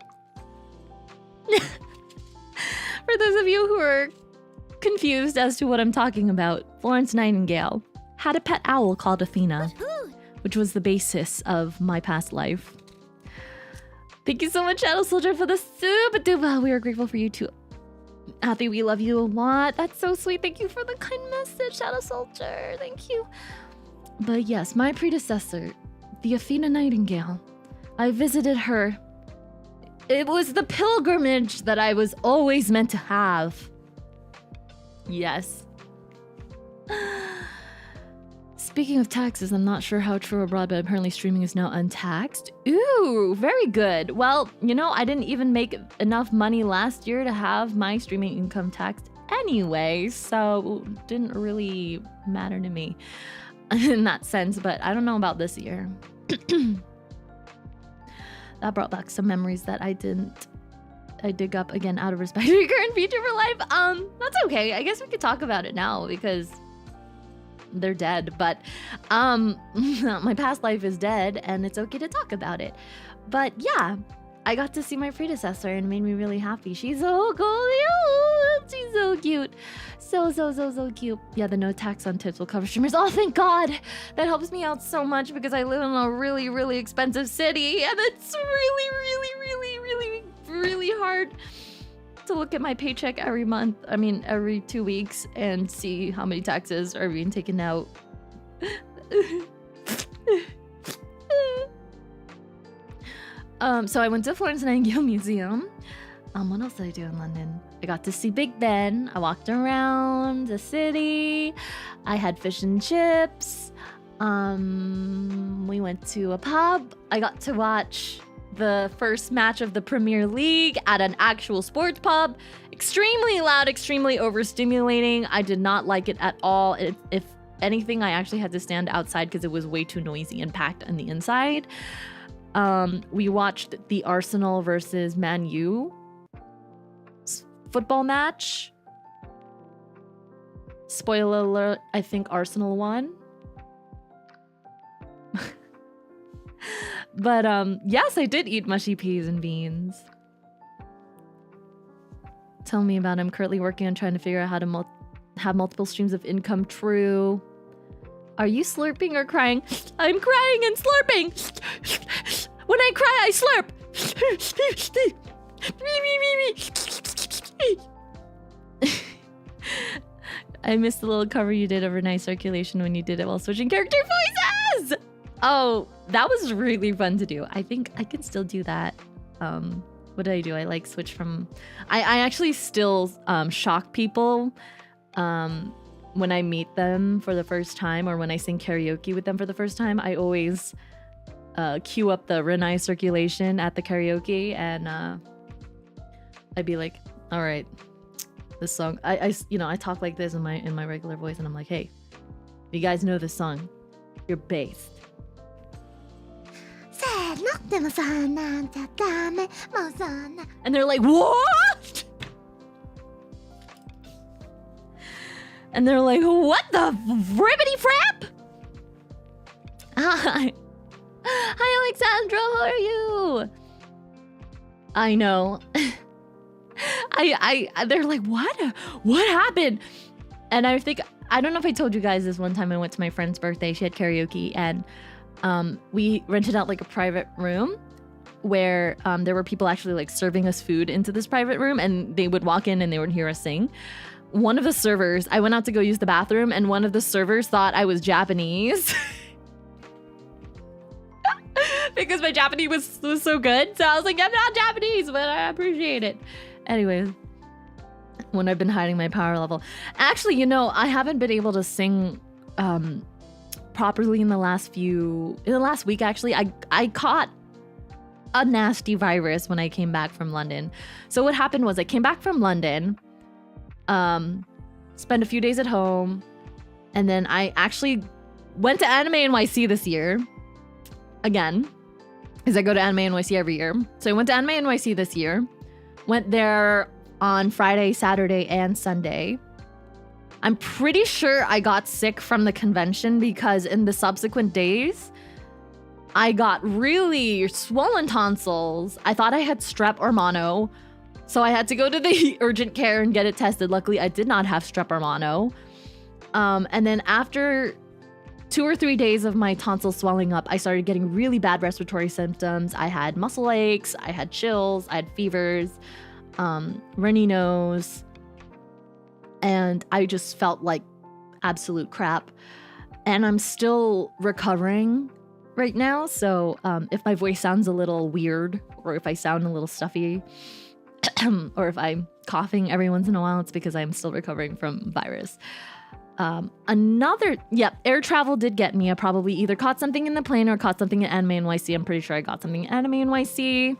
For those of you who are confused as to what I'm talking about, Florence Nightingale had a pet owl called Athena, which was the basis of my past life. Thank you so much, Shadow Soldier, for the super duper. We are grateful for you too. Athy, we love you a lot. That's so sweet. Thank you for the kind message, Shadow Soldier. Thank you. But yes, my predecessor, the Athena Nightingale, I visited her. It was the pilgrimage that I was always meant to have. Yes. Speaking of taxes, I'm not sure how true abroad, but apparently streaming is now untaxed. Ooh, very good. Well, you know, I didn't even make enough money last year to have my streaming income taxed anyway, so it didn't really matter to me in that sense, but I don't know about this year. That brought back some memories that I dig up again out of respect for your current VTuber life. That's okay. I guess we could talk about it now because they're dead, but my past life is dead and it's okay to talk about it. But yeah, I got to see my predecessor and it made me really happy. She's so cool. She's so cute. So cute. Yeah, the no tax on tips will cover streamers. Oh, thank God. That helps me out so much because I live in a really, really expensive city and it's really hard to look at my paycheck every month. I mean, every 2 weeks and see how many taxes are being taken out. So I went to the Florence Nightingale Museum. What else did I do in London? I got to see Big Ben. I walked around the city. I had fish and chips. We went to a pub. I got to watch the first match of the Premier League at an actual sports pub. Extremely loud, extremely overstimulating. I did not like it at all. If anything, I actually had to stand outside because it was way too noisy and packed on the inside. We watched the Arsenal versus Man U football match. Spoiler alert, I think Arsenal won. But yes, I did eat mushy peas and beans. Tell me about it. I'm currently working on trying to figure out how to have multiple streams of income. True. Are you slurping or crying? I'm crying and slurping. When I cry, I slurp. I missed the little cover you did of Nice Circulation when you did it while switching character voices. Oh, that was really fun to do. I think I can still do that. What did I do? I like switch from... I actually still shock people when I meet them for the first time, or when I sing karaoke with them for the first time. I always cue up the Renai Circulation at the karaoke, and I'd be like, all right, this song, I talk like this in my regular voice, and I'm like, hey, you guys know this song, you're based. And they're like, what? And they're like, what the fribbity frap? Hi, Alexandra, how are you? I know. They're like, what happened? And I don't know if I told you guys this one time I went to my friend's birthday. She had karaoke, and we rented out like a private room where there were people actually like serving us food into this private room, and they would walk in and they would hear us sing. One of the servers, I went out to go use the bathroom, and one of the servers thought I was Japanese. Because my Japanese was so good. So I was like, I'm not Japanese, but I appreciate it. Anyways, when I've been hiding my power level. Actually, I haven't been able to sing properly in the last week, actually. I caught a nasty virus when I came back from London. So what happened was I came back from London, spent a few days at home, and then I actually went to Anime NYC this year. Again, because I go to Anime NYC every year. So I went to Anime NYC this year. Went there on Friday, Saturday, and Sunday. I'm pretty sure I got sick from the convention because in the subsequent days, I got really swollen tonsils. I thought I had strep or mono. So I had to go to the urgent care and get it tested. Luckily, I did not have strep or mono. And then after 2 or 3 days of my tonsils swelling up, I started getting really bad respiratory symptoms. I had muscle aches, I had chills, I had fevers, runny nose, and I just felt like absolute crap. And I'm still recovering right now, so if my voice sounds a little weird, or if I sound a little stuffy, or if I'm coughing every once in a while, it's because I'm still recovering from virus. Air travel did get me. I probably either caught something in the plane or caught something at Anime NYC. I'm pretty sure I got something at Anime NYC.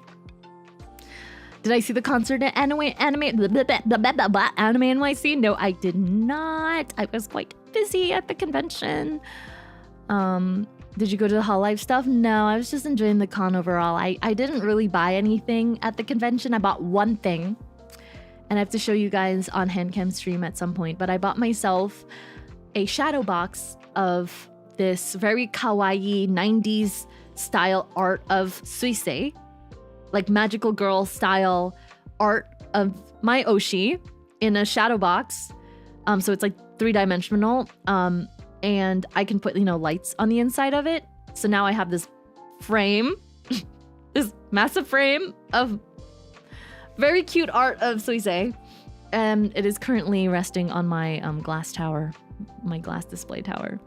Did I see the concert at Anime NYC? No, I did not. I was quite busy at the convention. Did you go to the Hall Live stuff? No, I was just enjoying the con overall. I didn't really buy anything at the convention. I bought one thing, and I have to show you guys on Handcam stream at some point, but I bought myself a shadow box of this very kawaii 90s style art of Suisei, like magical girl style art of my Oshi in a shadow box. So it's like 3-dimensional, and I can put, lights on the inside of it. So now I have this frame, this massive frame of very cute art of Suisei, and it is currently resting on my glass tower, my glass display tower.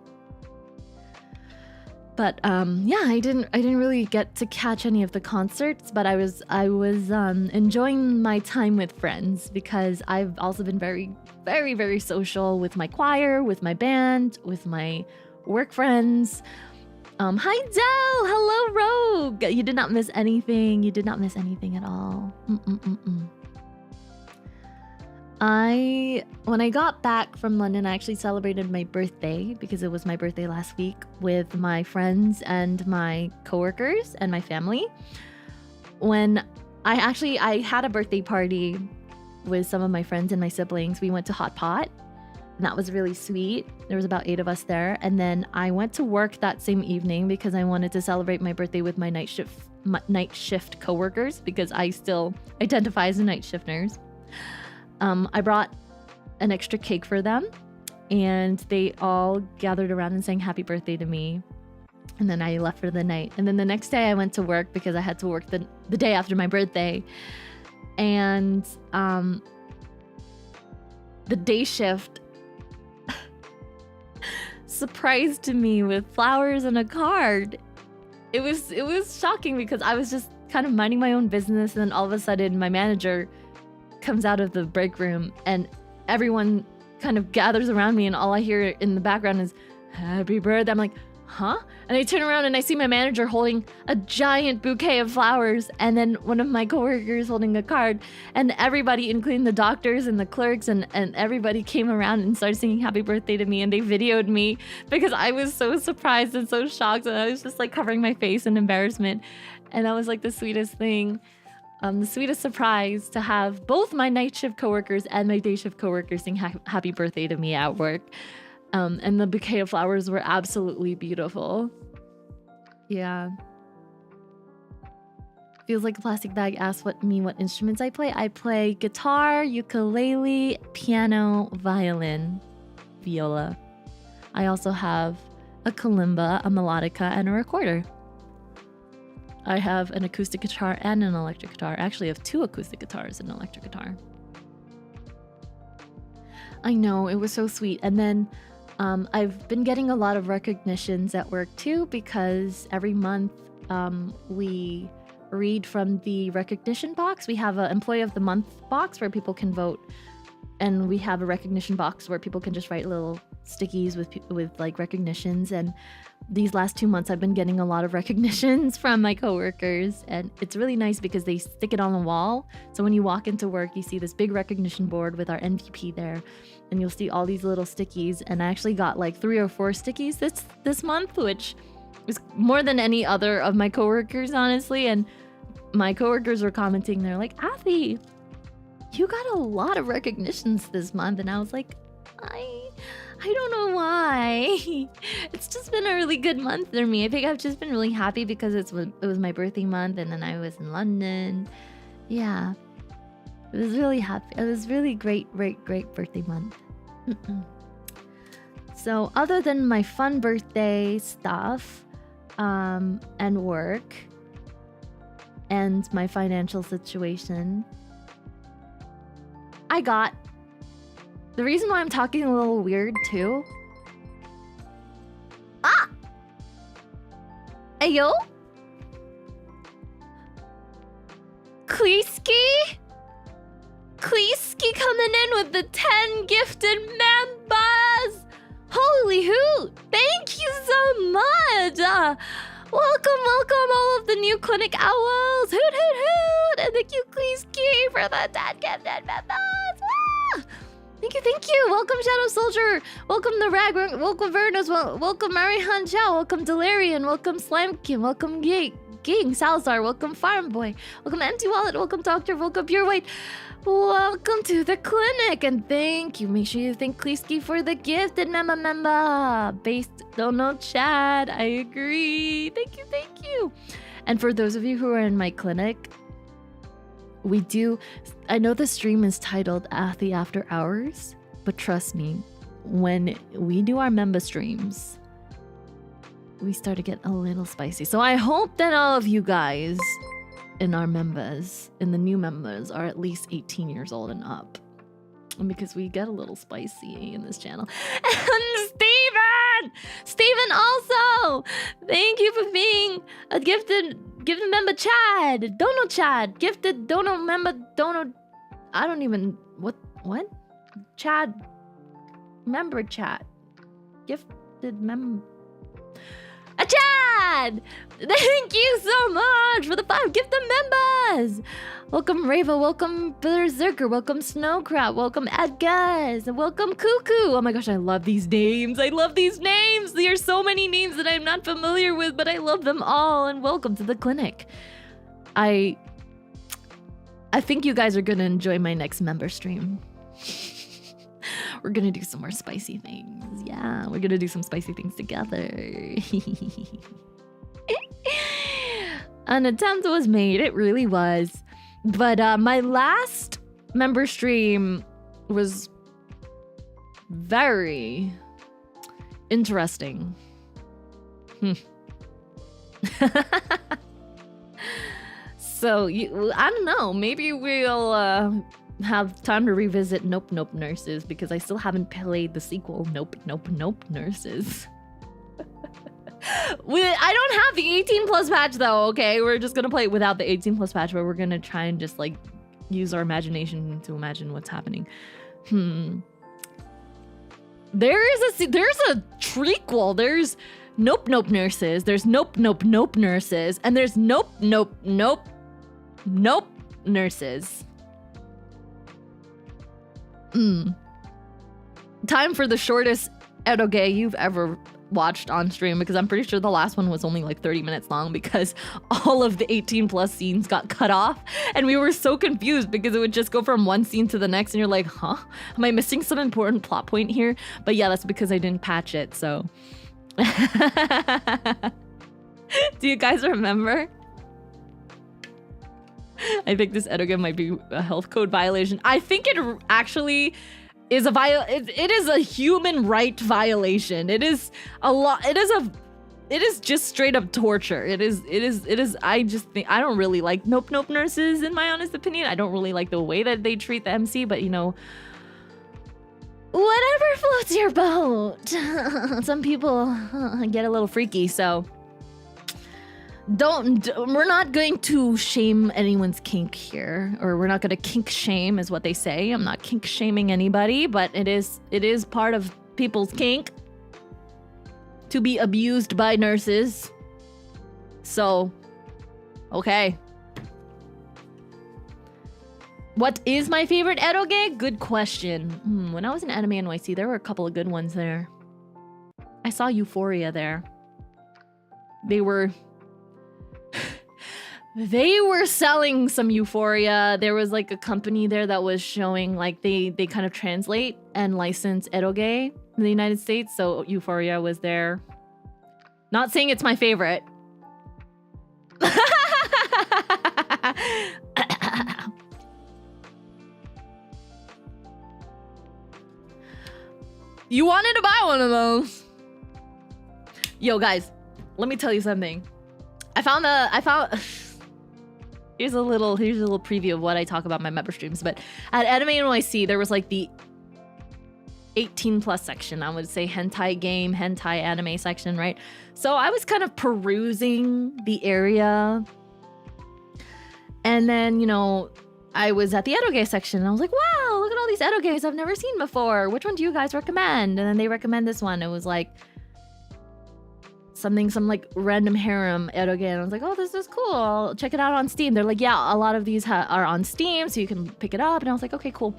But I didn't really get to catch any of the concerts, but I was enjoying my time with friends, because I've also been very, very, very social with my choir, with my band, with my work friends. Hi Del, hello Rogue. You did not miss anything. You did not miss anything at all. When I got back from London, I actually celebrated my birthday, because it was my birthday last week, with my friends and my coworkers and my family. When I had a birthday party with some of my friends and my siblings. We went to Hot Pot, and that was really sweet. There was about 8 of us there. And then I went to work that same evening because I wanted to celebrate my birthday with my night shift coworkers, because I still identify as a night shift nurse. I brought an extra cake for them, and they all gathered around and sang happy birthday to me. And then I left for the night. And then the next day I went to work because I had to work the day after my birthday. And the day shift surprised me with flowers and a card. It was shocking because I was just kind of minding my own business, and then all of a sudden my manager comes out of the break room and everyone kind of gathers around me, and all I hear in the background is happy birthday. I'm like, huh? And I turn around and I see my manager holding a giant bouquet of flowers, and then one of my coworkers holding a card, and everybody, including the doctors and the clerks and everybody, came around and started singing happy birthday to me, and they videoed me because I was so surprised and so shocked, and I was just like covering my face in embarrassment. And that was like the sweetest thing, the sweetest surprise, to have both my night shift coworkers and my day shift coworkers sing happy birthday to me at work. And the bouquet of flowers were absolutely beautiful. Yeah. Feels like a plastic bag asks what instruments I play. I play guitar, ukulele, piano, violin, viola. I also have a kalimba, a melodica, and a recorder. I have an acoustic guitar and an electric guitar. Actually, I have 2 acoustic guitars and an electric guitar. I know, it was so sweet. And then I've been getting a lot of recognitions at work too, because every month we read from the recognition box. We have an Employee of the Month box where people can vote, and we have a recognition box where people can just write little stickies with like recognitions. And these last 2 months I've been getting a lot of recognitions from my coworkers, and it's really nice because they stick it on the wall. So when you walk into work, you see this big recognition board with our MVP there, and you'll see all these little stickies. And I actually got like 3 or 4 stickies this month, which is more than any other of my coworkers, honestly. And my coworkers were commenting, they're like, Athy, you got a lot of recognitions this month. And I was like, I don't know why. It's just been a really good month for me. I think I've just been really happy because it was my birthday month, and then I was in London. Yeah. It was really happy. It was really great birthday month. So other than my fun birthday stuff, and work, and my financial situation, the reason why I'm talking a little weird too. Ayo? Kleesky coming in with the 10 gifted members! Holy hoot! Thank you so much! Welcome all of the new clinic owls! Hoot hoot hoot! And thank you, Kleesky, for the 10 gifted members! Ah! Thank you! Welcome, Shadow Soldier! Welcome the Rag, welcome Vernos, welcome Marihan Chow, welcome Delirian, welcome Slimekin, welcome Ging Salazar, welcome Farm Boy, welcome Empty Wallet, welcome Doctor, welcome Pure White, welcome to the clinic, and thank you. Make sure you thank Kleesky for the gifted member. Based Donald Chad, I agree. Thank you. And for those of you who are in my clinic, I know the stream is titled ATHY After Hours, but trust me, when we do our member streams, we start to get a little spicy. So I hope that all of you guys in our members, in the new members, are at least 18 years old and up, because we get a little spicy in this channel. And Steven also, thank you for being a gifted member. Chad, Donald Chad, gifted Donald member. Donald, I don't even, what? Chad, member chat, gifted member. Chad! Thank you so much for the 5 gifted members! Welcome Rava, welcome Berserker, welcome Snowcrab, welcome Edgaz, welcome Cuckoo! Oh my gosh, I love these names! There are so many names that I'm not familiar with, but I love them all, and welcome to the clinic. I think you guys are gonna enjoy my next member stream. We're gonna do some more spicy things. Yeah, we're gonna do some spicy things together. An attempt was made, it really was. But my last member stream was very interesting. So, I don't know, maybe we'll have time to revisit Nope Nope Nurses because I still haven't played the sequel, Nope Nope Nope Nurses. I don't have the 18 plus patch though, okay? We're just gonna play it without the 18 plus patch, but we're gonna try and just like use our imagination to imagine what's happening. There's a trequel. There's Nope Nope Nurses, there's Nope Nope Nope Nurses, and there's Nope Nope Nope Nope Nurses. Time for the shortest eroge you've ever watched on stream, because I'm pretty sure the last one was only like 30 minutes long because all of the 18 plus scenes got cut off and we were so confused because it would just go from one scene to the next and you're like, huh? Am I missing some important plot point here? But yeah, that's because I didn't patch it, so. Do you guys remember? I think this eroge might be a health code violation. I think it actually is a it is a human right violation. It is a lot. It is just straight up torture. It is I just think I don't really like Nope Nope Nurses in my honest opinion. I don't really like the way that they treat the MC, but you know, whatever floats your boat. Some people get a little freaky, so we're not going to shame anyone's kink here, or we're not going to kink shame is what they say. I'm not kink shaming anybody, but it is part of people's kink to be abused by nurses. So, okay. What is my favorite eroge? Good question. When I was in Anime NYC, there were a couple of good ones there. I saw Euphoria there. They were selling some Euphoria. There was like a company there that was showing like they kind of translate and license eroge in the United States. So Euphoria was there. Not saying it's my favorite. You wanted to buy one of those. Yo guys, let me tell you something. I found here's a little preview of what I talk about in my member streams, but at Anime NYC there was like the 18 plus section. I would say hentai game, hentai anime section, right? So I was kind of perusing the area. And then, you know, I was at the eroge section and I was like, wow, look at all these eroges I've never seen before. Which one do you guys recommend? And then they recommend this one. It was like some like random harem eroge, and I was like, oh, this is cool, I'll check it out on Steam. They're like, yeah, a lot of these are on Steam, so you can pick it up. And I was like, okay, cool.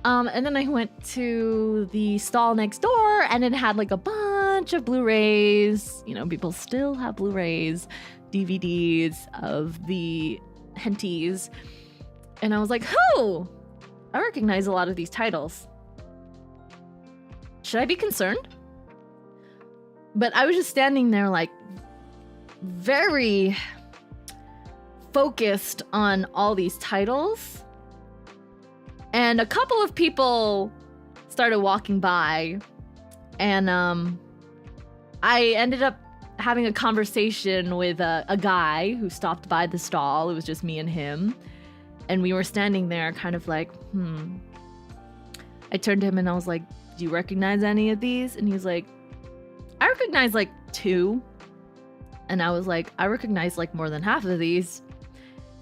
And then I went to the stall next door and it had like a bunch of Blu-rays. You know, people still have Blu-rays, DVDs of the henties. And I was like, oh, I recognize a lot of these titles. Should I be concerned? But I was just standing there like very focused on all these titles. And a couple of people started walking by and I ended up having a conversation with a guy who stopped by the stall. It was just me and him. And we were standing there kind of like, I turned to him and I was like, do you recognize any of these? And he was like, I recognize like 2. And I was like, I recognize like more than half of these.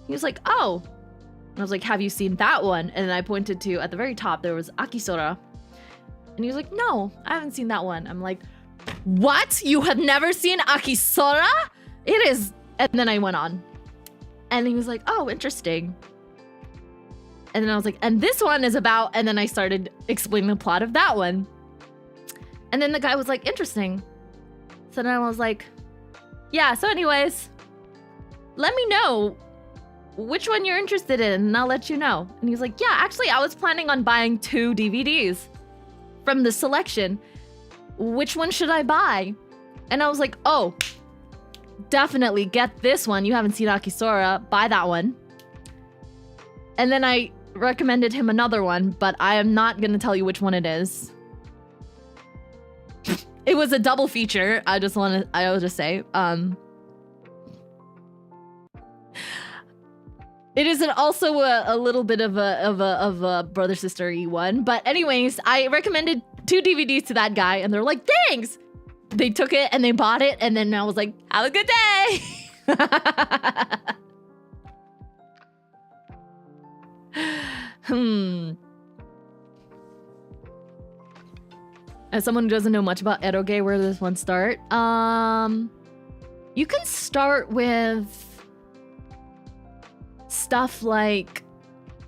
He was like, oh. And I was like, have you seen that one? And then I pointed to, at the very top, there was Akisora. And he was like, no, I haven't seen that one. I'm like, what? You have never seen Akisora? It is. And then I went on. And he was like, oh, interesting. And then I was like, and this one is about, and then I started explaining the plot of that one. And then the guy was like, interesting. So then I was like, yeah, so anyways, let me know which one you're interested in and I'll let you know. And he was like, yeah, actually, I was planning on buying 2 DVDs from the selection. Which one should I buy? And I was like, oh, definitely get this one. You haven't seen Akisora, buy that one. And then I recommended him another one, but I am not going to tell you which one it is. It was a double feature. I will just say, It is also a little bit of a brother sister-y one. But anyways, I recommended 2 DVDs to that guy, and they're like, thanks. They took it and they bought it, and then I was like, have a good day. As someone who doesn't know much about eroge, where does one start? You can start with stuff like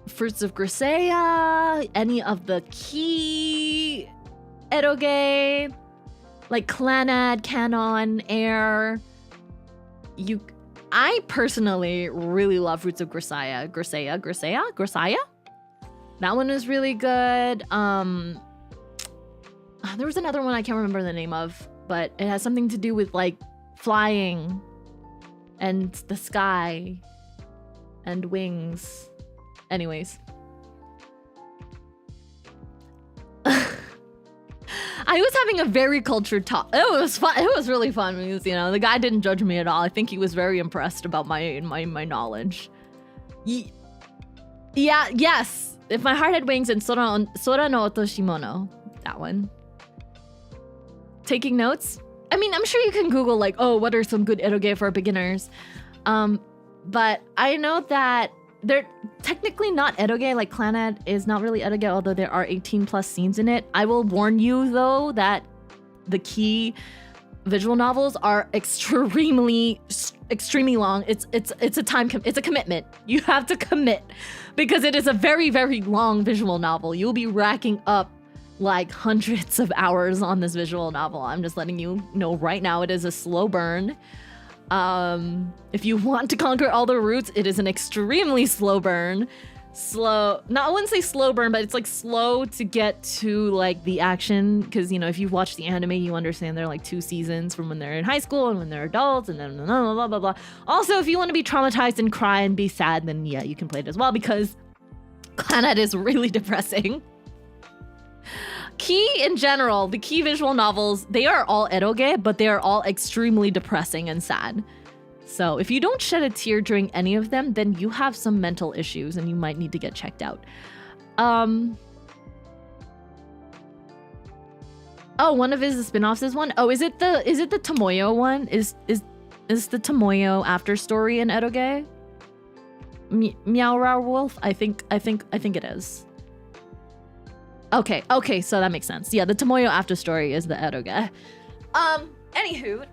Fruits of Grisaea, any of the key eroge, like Clannad, Canon, Air. I personally really love Fruits of Grisaea. Grisaea? That one is really good. There was another one I can't remember the name of, but it has something to do with like flying and the sky and wings. Anyways. I was having a very cultured talk. It was fun. It was really fun because, you know, the guy didn't judge me at all. I think he was very impressed about my knowledge. Yeah, yes. If my heart had wings and Sora no Otoshimono. That one. Taking notes? I mean, I'm sure you can Google like, oh, what are some good eroge for beginners? But I know that they're technically not eroge, like Clannad is not really eroge, although there are 18 plus scenes in it. I will warn you though that the key visual novels are extremely long. It's a commitment. You have to commit because it is a very, very long visual novel. You'll be racking up like hundreds of hours on this visual novel. I'm just letting you know right now, it is a slow burn. If you want to conquer all the routes, it is an extremely slow burn. I wouldn't say slow burn, but it's like slow to get to like the action. Because, you know, if you've watched the anime, you understand there are like 2 seasons from when they're in high school and when they're adults and then blah, blah, blah, blah. Also, if you want to be traumatized and cry and be sad, then yeah, you can play it as well because Clannad is really depressing. Key in general, the key visual novels, they are all eroge, but they are all extremely depressing and sad. So if you don't shed a tear during any of them, then you have some mental issues and you might need to get checked out. Oh, one of his spin-offs is one? Oh, is it the Tomoyo one? Is the Tomoyo after story in eroge? Meow Wolf? I think it is. Okay, so that makes sense. Yeah, the Tomoyo after story is the eroge. Anywho.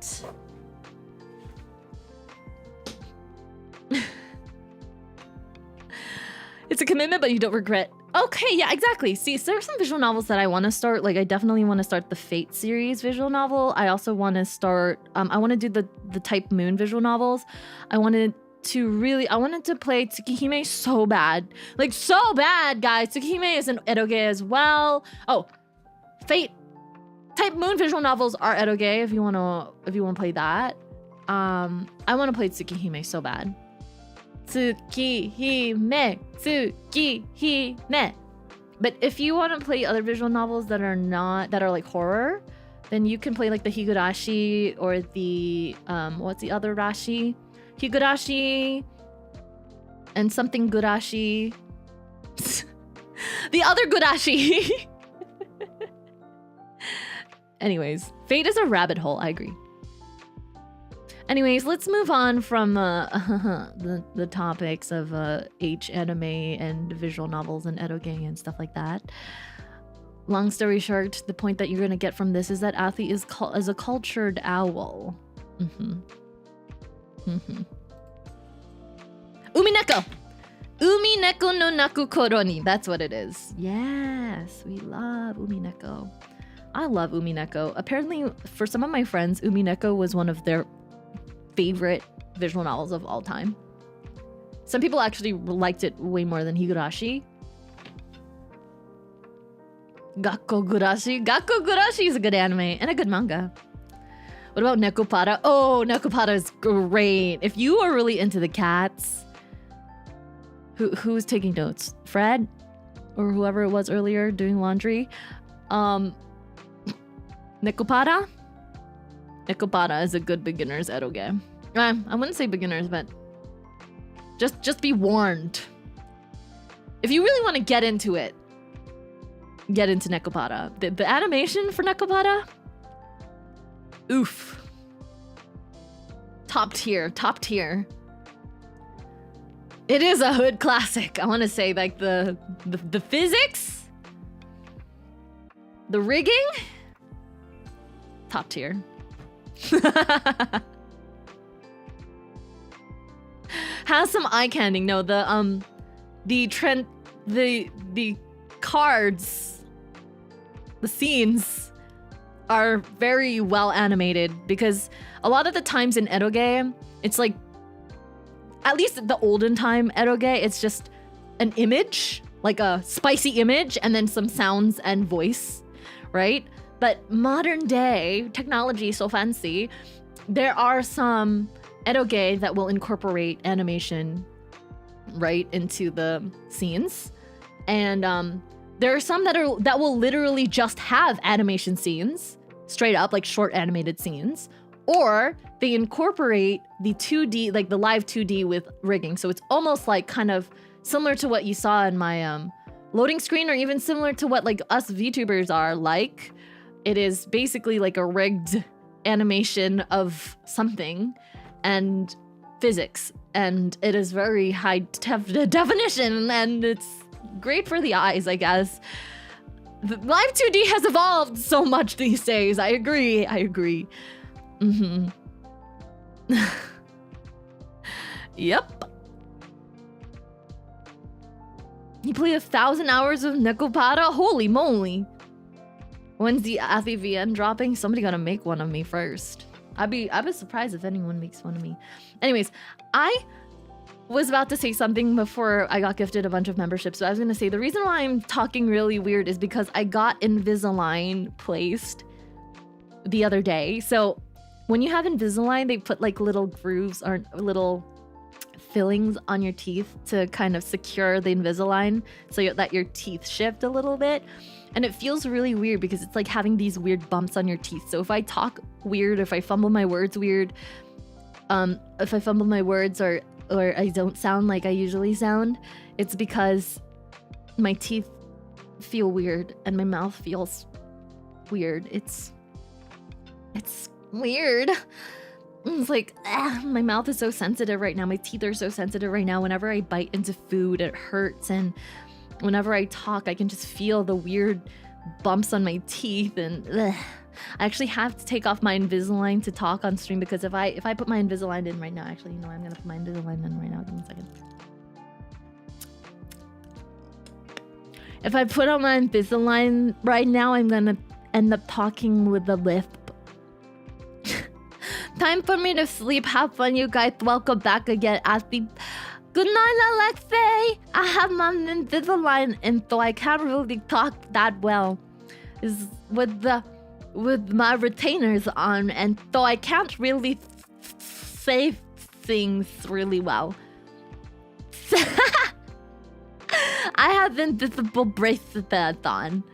It's a commitment, but you don't regret. Okay, yeah, exactly. See, so there are some visual novels that I want to start. Like, I definitely want to start the Fate series visual novel. I also want to start, I want to do the Type Moon visual novels. I wanted to play Tsukihime so bad. Like, so bad, guys. Tsukihime is an eroge as well. Oh, Fate. Type Moon visual novels are eroge if you want to play that. I want to play Tsukihime so bad. Tsukihime. But if you want to play other visual novels that are like horror, then you can play like the Higurashi or the what's the other Rashi? Higurashi and something Gurashi. The other Gurashi. Anyways, Fate is a rabbit hole, I agree. Anyways, let's move on from the topics of H anime and visual novels and eroge and stuff like that. Long story short, the point that you're gonna get from this is that Athy is a cultured owl. Umineko! Umineko no naku koroni. That's what it is. Yes, we love Umineko. I love Umineko. Apparently, for some of my friends, Umineko was one of their favorite visual novels of all time. Some people actually liked it way more than Higurashi. Gakko Gurashi is a good anime and a good manga. What about Nekopara? Oh, Nekopara is great. If you are really into the cats, who's taking notes? Fred? Or whoever it was earlier doing laundry? Nekopara? Nekopara is a good beginner's eroge. I wouldn't say beginners, but Just be warned. If you really want to get into it, get into Nekopada. The animation for Nekopada, oof. Top tier, top tier. It is a hood classic. I want to say, like, the physics, the rigging, top tier. Has some eye candy. No, the cards, the scenes are very well animated, because a lot of the times in eroge, it's like, at least the olden time eroge, it's just an image, like a spicy image, and then some sounds and voice, right? But modern day technology is so fancy, there are some eroge that will incorporate animation right into the scenes, and there are some that will literally just have animation scenes, straight up, like short animated scenes, or they incorporate the 2D, like the live 2D with rigging. So it's almost like kind of similar to what you saw in my loading screen, or even similar to what like us VTubers are like. It is basically like a rigged animation of something and physics, and it is very high definition, and it's great for the eyes, I guess. The live 2D has evolved so much these days. I agree. Yep. You played 1,000 hours of Nekopada? Holy moly. When's the ATHY VN dropping? Somebody gotta make one of me first. I'd be surprised if anyone makes one of me. Anyways, I was about to say something before I got gifted a bunch of memberships. So I was gonna say, the reason why I'm talking really weird is because I got Invisalign placed the other day. So when you have Invisalign, they put like little grooves or little fillings on your teeth to kind of secure the Invisalign so that your teeth shift a little bit. And it feels really weird because it's like having these weird bumps on your teeth. So if I talk weird, if I fumble my words weird, if I fumble my words or I don't sound like I usually sound, it's because my teeth feel weird and my mouth feels weird. It's weird. It's like, my mouth is so sensitive right now. My teeth are so sensitive right now. Whenever I bite into food, it hurts. And whenever I talk, I can just feel the weird bumps on my teeth. And I actually have to take off my Invisalign to talk on stream, because if I put my Invisalign in right now, actually, you know, I'm going to put my Invisalign in right now. Give me a second. If I put on my Invisalign right now, I'm going to end up talking with a lisp. Time for me to sleep. Have fun, you guys. Welcome back again. Good night, Alexei. I have my Invisalign in, so I can't really talk that well. Is with my retainers on, and so I can't really say things really well. I have invisible bracelets on.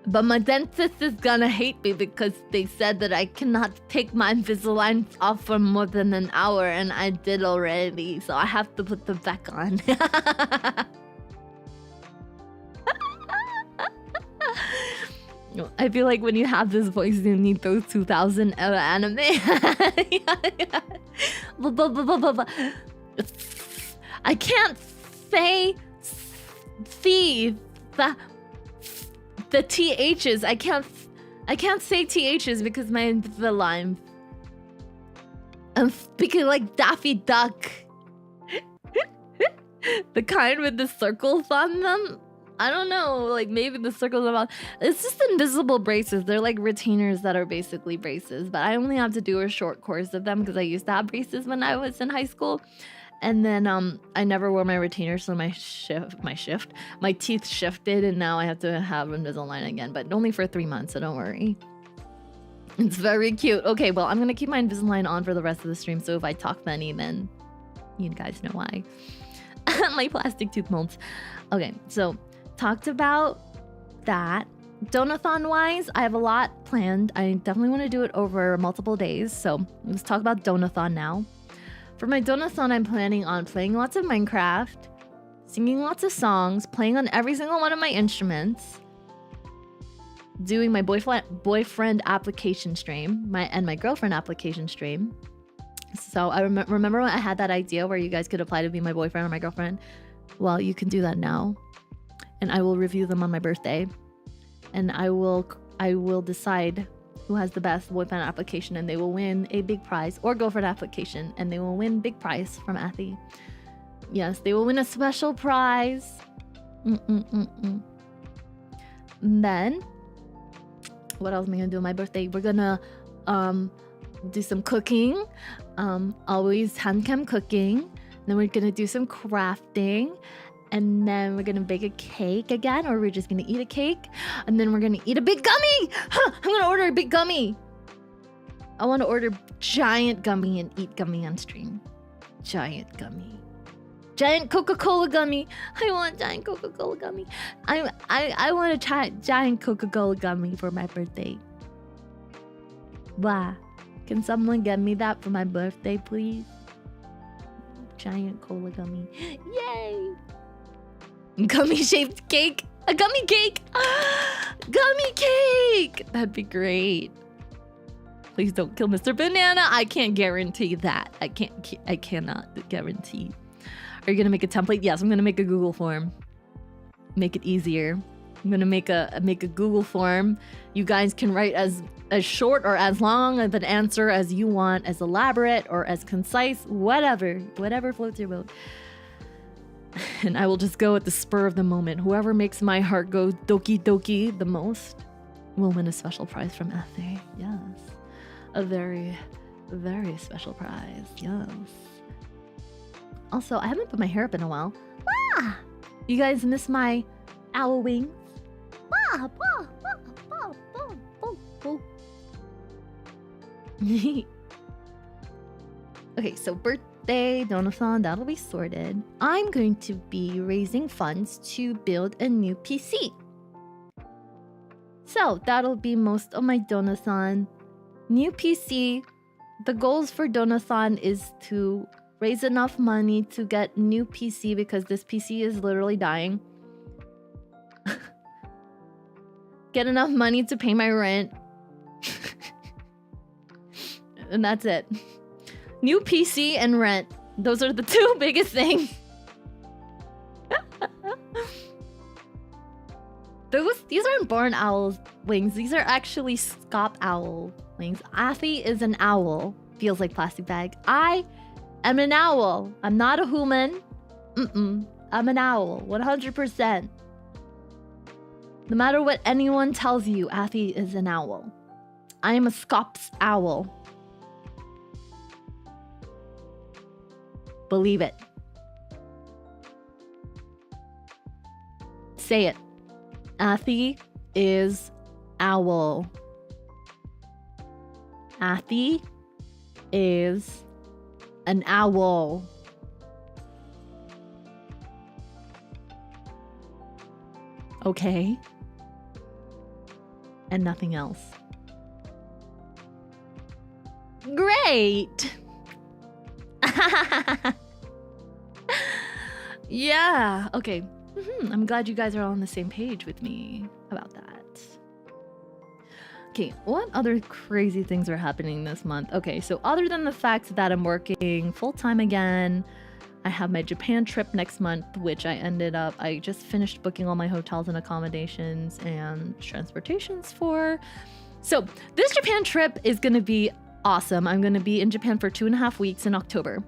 But my dentist is gonna hate me because they said that I cannot take my Invisalign off for more than an hour, and I did already, so I have to put them back on. I feel like when you have this voice, you need those 2000 anime. I can't say the THs. I can't say THs because my Invisalign. I'm speaking like Daffy Duck. The kind with the circles on them. I don't know, like maybe the circles are on. It's just invisible braces. They're like retainers that are basically braces, but I only have to do a short course of them because I used to have braces when I was in high school. And then I never wore my retainer, so my teeth shifted, and now I have to have Invisalign again, but only for 3 months, so don't worry. It's very cute. Okay, well, I'm gonna keep my Invisalign on for the rest of the stream, so if I talk funny, then you guys know why. My plastic tooth molds. Okay, so talked about that. Donathon-wise, I have a lot planned. I definitely want to do it over multiple days, so let's talk about Donathon now. For my donathon, I'm planning on playing lots of Minecraft, singing lots of songs, playing on every single one of my instruments, doing my boyfriend application stream, and my girlfriend application stream. So I remember when I had that idea where you guys could apply to be my boyfriend or my girlfriend. Well, you can do that now, and I will review them on my birthday, and I will decide who has the best boyfriend application, and they will win a big prize, or girlfriend application, and they will win big prize from ATHY. Yes, they will win a special prize. Then, what else am I gonna do on my birthday? We're gonna do some cooking. Always hand-cam cooking. Then we're gonna do some crafting. And then we're gonna bake a cake again, or we're just gonna eat a cake. And then we're gonna eat a big gummy! I'm gonna order a big gummy! I wanna order giant gummy and eat gummy on stream. Giant gummy. Giant Coca-Cola gummy. I want giant Coca-Cola gummy. I want to try giant Coca-Cola gummy for my birthday. Wow. Can someone get me that for my birthday, please? Giant cola gummy. Yay! Gummy-shaped cake. A gummy cake. Gummy cake. That'd be great. Please don't kill Mr. Banana. I can't guarantee that. I cannot guarantee. Are you gonna make a template? Yes, I'm gonna make a Google form. Make it easier. I'm gonna make a Google form. You guys can write as short or as long of an answer as you want, as elaborate or as concise, whatever floats your boat. And I will just go at the spur of the moment. Whoever makes my heart go doki doki the most will win a special prize from ATHY. Yes, a very, very special prize. Yes. Also, I haven't put my hair up in a while. Ah! You guys miss my owl wings? Ah, bah, bah, bah, bah, bah, bah. Okay, so birthday, donathon, that'll be sorted. I'm going to be raising funds to build a new PC. So that'll be most of my donathon. New PC. The goals for donathon is to raise enough money to get new PC because this PC is literally dying. Get enough money to pay my rent. And that's it. New PC and rent. Those are the two biggest things. These aren't barn owl wings. These are actually scop owl wings. ATHY is an owl. Feels like plastic bag. I am an owl. I'm not a human. I'm an owl. 100%. No matter what anyone tells you, ATHY is an owl. I am a scops owl. Believe it. Say it. ATHY is owl. ATHY is an owl. Okay. And nothing else. Great. Yeah. Okay. I'm glad you guys are all on the same page with me about that. Okay, what other crazy things are happening this month? Okay, so other than the fact that I'm working full-time again, I have my Japan trip next month, which I just finished booking all my hotels and accommodations and transportations for. So this Japan trip is going to be awesome. I'm going to be in Japan for 2.5 weeks in October.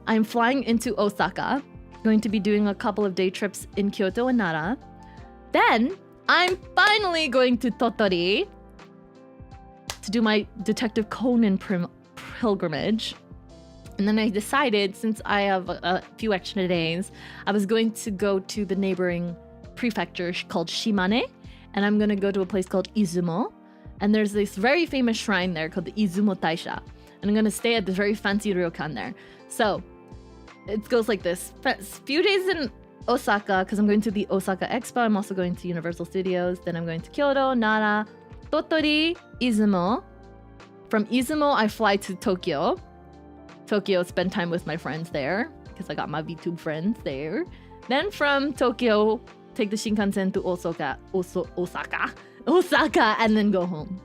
I'm flying into Osaka, going to be doing a couple of day trips in Kyoto and Nara. Then I'm finally going to Tottori to do my Detective Conan pilgrimage. And then I decided, since I have a few extra days, I was going to go to the neighboring prefecture called Shimane, and I'm going to go to a place called Izumo. And there's this very famous shrine there called the Izumo Taisha. And I'm going to stay at this very fancy ryokan there. So it goes like this. Few days in Osaka, because I'm going to the Osaka Expo. I'm also going to Universal Studios. Then I'm going to Kyoto, Nara, Tottori, Izumo. From Izumo, I fly to Tokyo. Tokyo, spend time with my friends there because I got my VTube friends there. Then from Tokyo, take the Shinkansen to Osaka, and then go home.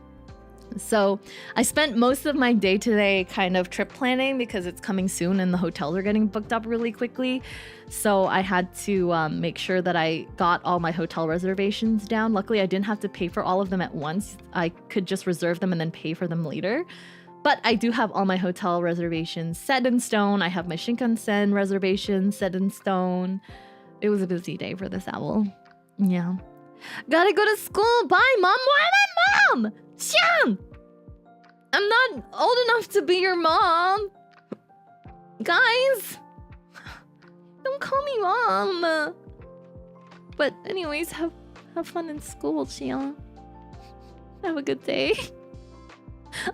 So I spent most of my day today kind of trip planning because it's coming soon and the hotels are getting booked up really quickly. So I had to make sure that I got all my hotel reservations down. Luckily, I didn't have to pay for all of them at once. I could just reserve them and then pay for them later. But I do have all my hotel reservations set in stone. I have my Shinkansen reservations set in stone. It was a busy day for this owl. Yeah. Gotta go to school. Bye, Mom. Why my mom? Xiang! I'm not old enough to be your mom. Guys, don't call me mom. But anyways, have fun in school, Xiang. Have a good day.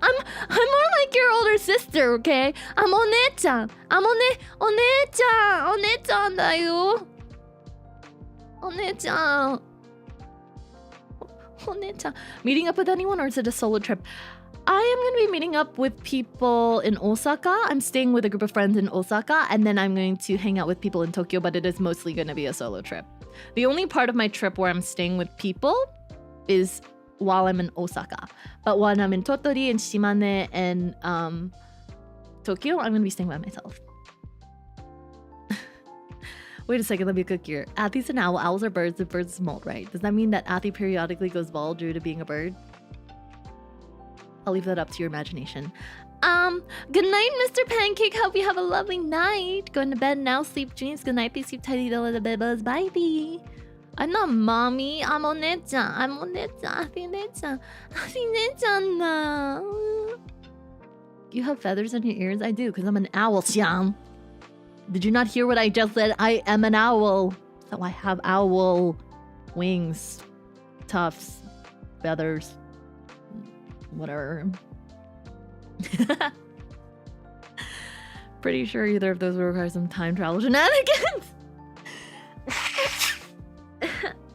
I'm more like your older sister, okay? I'm One-chan. I'm One-chanだよ. One-chan. Meeting up with anyone, or is it a solo trip? I am going to be meeting up with people in Osaka. I'm staying with a group of friends in Osaka, and then I'm going to hang out with people in Tokyo, but it is mostly going to be a solo trip. The only part of my trip where I'm staying with people is while I'm in Osaka. But when I'm in Tottori and Shimane and Tokyo, I'm going to be staying by myself. Wait a second, let me cook here. Athy's an owl. Owls are birds. If birds molt, right? Does that mean that Athy periodically goes bald due to being a bird? I'll leave that up to your imagination. Good night, Mr. Pancake. Hope you have a lovely night. Going to bed now. Sleep dreams. Good night. Please sleep tidy. Little bebas. Bye. I'm not mommy. I'm One-chan. I'm One-chan. Athy-chan. Athy-chan na. You have feathers in your ears? I do, because I'm an owl, Xiang. Did you not hear what I just said? I am an owl. So I have owl wings, tufts, feathers, whatever. Pretty sure either of those will require some time travel shenanigans.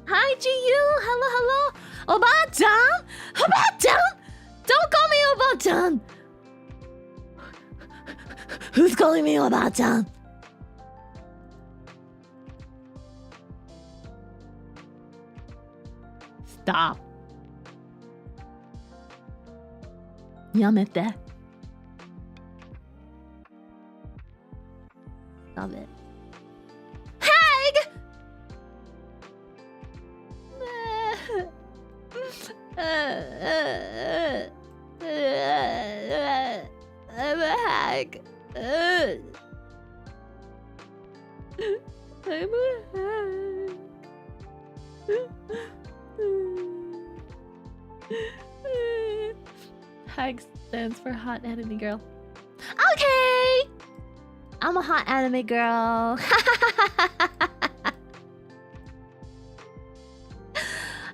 Hi, Ji-Yu. Hello. Oba-chan. Oba-chan. Don't call me Oba-chan. Who's calling me Oba-chan? Stop. Yamete. Stop it. Hag! I'm a hag. I'm a hag. Hag stands for hot anime girl. Okay! I'm a hot anime girl.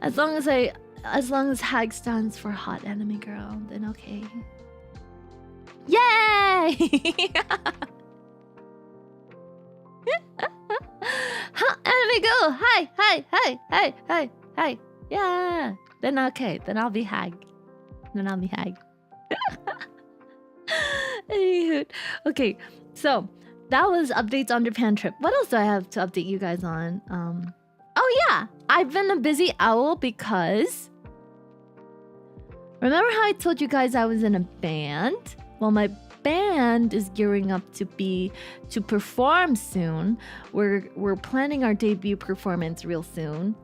As long as hag stands for hot anime girl, then okay. Yay! Hot anime girl! Hi! Yeah! Then okay, then I'll be hag. Anywho, okay, so that was updates on Japan trip. What else do I have to update you guys on? Oh yeah, I've been a busy owl because remember how I told you guys I was in a band? Well, my band is gearing up to perform soon. We're planning our debut performance real soon.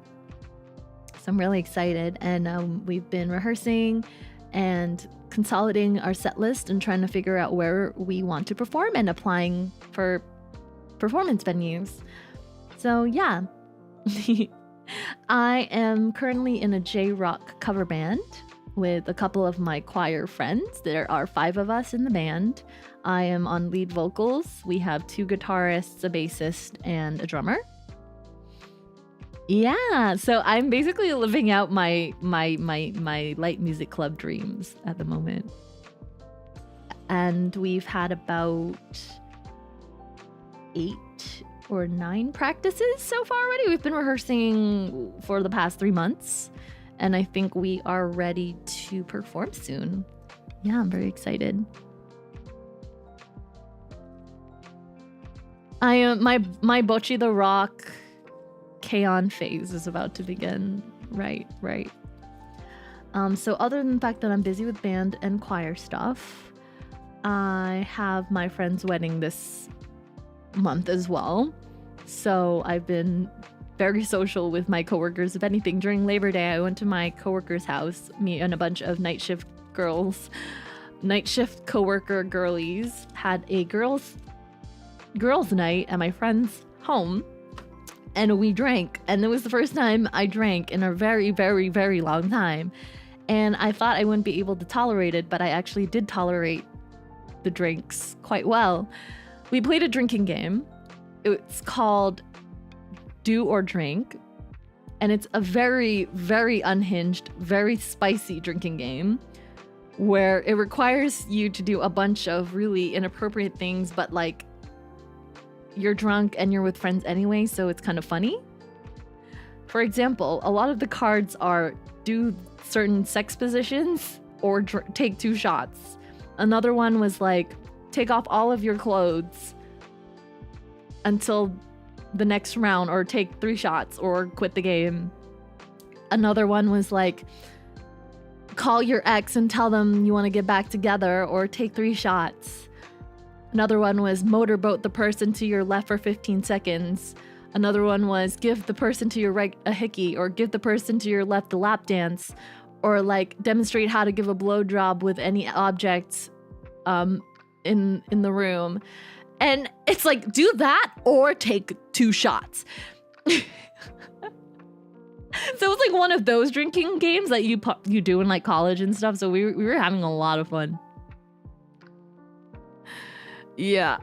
So I'm really excited, and we've been rehearsing and consolidating our set list and trying to figure out where we want to perform and applying for performance venues. So yeah, I am currently in a J-rock cover band with a couple of my choir friends. There are 5 of us in the band. I am on lead vocals. We have 2 guitarists, a bassist, and a drummer. Yeah, so I'm basically living out my light music club dreams at the moment. And we've had about 8 or 9 practices so far already. We've been rehearsing for the past 3 months, and I think we are ready to perform soon. Yeah, I'm very excited. I am my Bocchi the Rock K-on phase is about to begin. Right. So other than the fact that I'm busy with band and choir stuff, I have my friend's wedding this month as well. So I've been very social with my coworkers. If anything, during Labor Day, I went to my coworker's house, me and a bunch of night shift coworker girlies had a girls night at my friend's home, and we drank, and it was the first time I drank in a very, very, very long time. And I thought I wouldn't be able to tolerate it, but I actually did tolerate the drinks quite well. We played a drinking game. It's called Do or Drink, and it's a very, very unhinged, very spicy drinking game where it requires you to do a bunch of really inappropriate things, but like you're drunk and you're with friends anyway, so it's kind of funny. For example, a lot of the cards are do certain sex positions or take 2 shots. Another one was like take off all of your clothes until the next round, or take 3 shots or quit the game. Another one was like call your ex and tell them you want to get back together, or take 3 shots. Another one was motorboat the person to your left for 15 seconds. Another one was give the person to your right a hickey, or give the person to your left a lap dance, or like demonstrate how to give a blowjob with any object in the room. And it's like, do that or take 2 shots. So it's like one of those drinking games that you do in like college and stuff. So we were having a lot of fun. Yeah.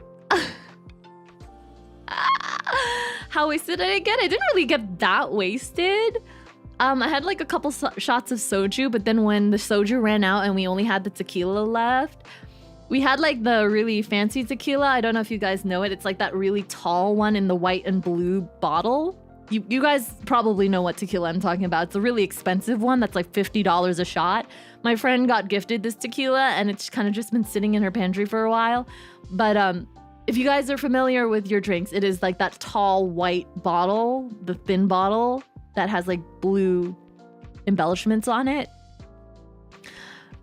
How wasted did I get? I didn't really get that wasted. I had like a couple shots of soju, but then when the soju ran out and we only had the tequila left, we had like the really fancy tequila. I don't know if you guys know it. It's like that really tall one in the white and blue bottle. You guys probably know what tequila I'm talking about. It's a really expensive one that's like $50 a shot. My friend got gifted this tequila and it's kind of just been sitting in her pantry for a while. But if you guys are familiar with your drinks, it is like that tall white bottle, the thin bottle that has like blue embellishments on it.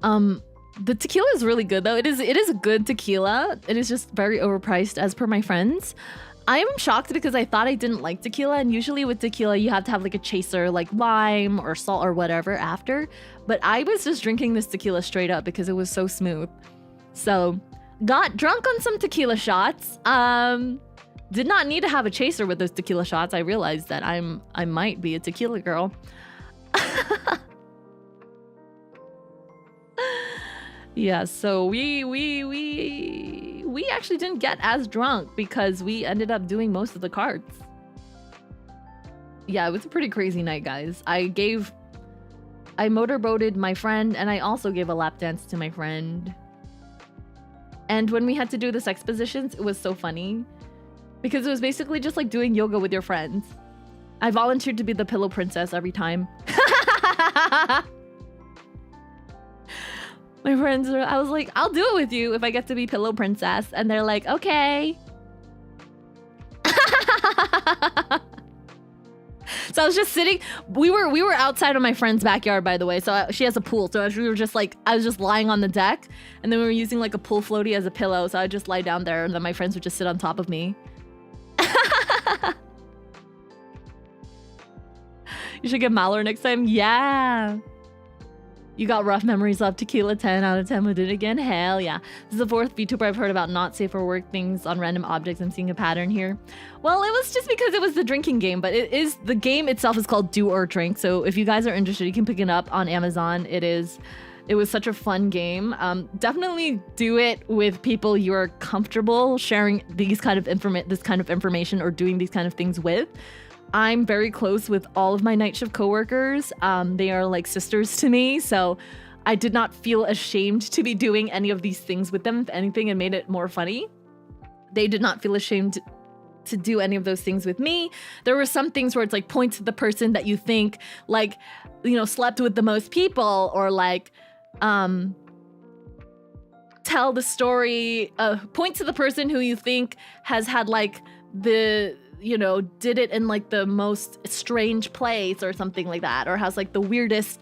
The tequila is really good though. It is a good tequila. It is just very overpriced as per my friends. I am shocked because I thought I didn't like tequila, and usually with tequila you have to have like a chaser, like lime or salt or whatever after. But I was just drinking this tequila straight up because it was so smooth. So got drunk on some tequila shots. Did not need to have a chaser with those tequila shots. I realized that I might be a tequila girl. Yeah, so we actually didn't get as drunk because we ended up doing most of the cards. Yeah, it was a pretty crazy night, guys. I motorboated my friend, and I also gave a lap dance to my friend. And when we had to do the sex positions, it was so funny because it was basically just like doing yoga with your friends. I volunteered to be the pillow princess every time. My friends I was like, I'll do it with you if I get to be pillow princess. And they're like, okay. So I was just sitting, we were outside of my friend's backyard, by the way. So she has a pool. So we were just like, I was just lying on the deck, and then we were using like a pool floaty as a pillow. So I'd just lie down there, and then my friends would just sit on top of me. You should get Mallory next time. Yeah. You got rough memories of tequila. 10 out of 10 would do it again. Hell yeah. This is the 4th VTuber I've heard about not safe for work things on random objects. I'm seeing a pattern here. Well, it was just because it was the drinking game, but the game itself is called Do or Drink. So if you guys are interested, you can pick it up on Amazon. It was such a fun game. Definitely do it with people you are comfortable sharing this kind of information or doing these kind of things with. I'm very close with all of my night shift coworkers. They are like sisters to me, so I did not feel ashamed to be doing any of these things with them. If anything, it made it more funny. They did not feel ashamed to do any of those things with me. There were some things where it's like point to the person that you think like, you know, slept with the most people, or like tell the story, point to the person who you think has had like did it in like the most strange place or something like that, or has like the weirdest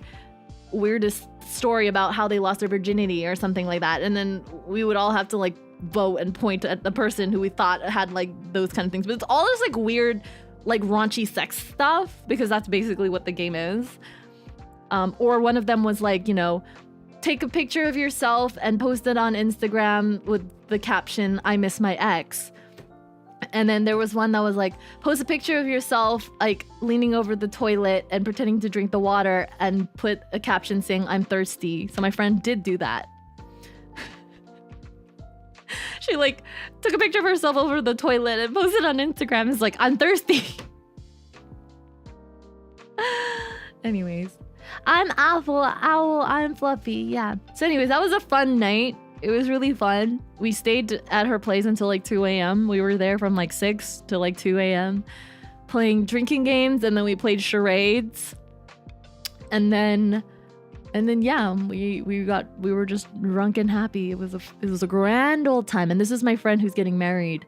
story about how they lost their virginity or something like that. And then we would all have to like vote and point at the person who we thought had like those kind of things. But it's all this like weird, like raunchy sex stuff, because that's basically what the game is. Or one of them was like, take a picture of yourself and post it on Instagram with the caption, "I miss my ex." And then there was one that was like, post a picture of yourself like leaning over the toilet and pretending to drink the water and put a caption saying, "I'm thirsty." So my friend did do that. She like took a picture of herself over the toilet and posted on Instagram. It's like, "I'm thirsty." Anyways, I'm owl, I'm fluffy. Yeah. So anyways, that was a fun night. It was really fun. We stayed at her place until like 2 a.m. We were there from like 6 to like 2 a.m. playing drinking games, and then we played charades. And then yeah, we were just drunk and happy. It was a grand old time. And this is my friend who's getting married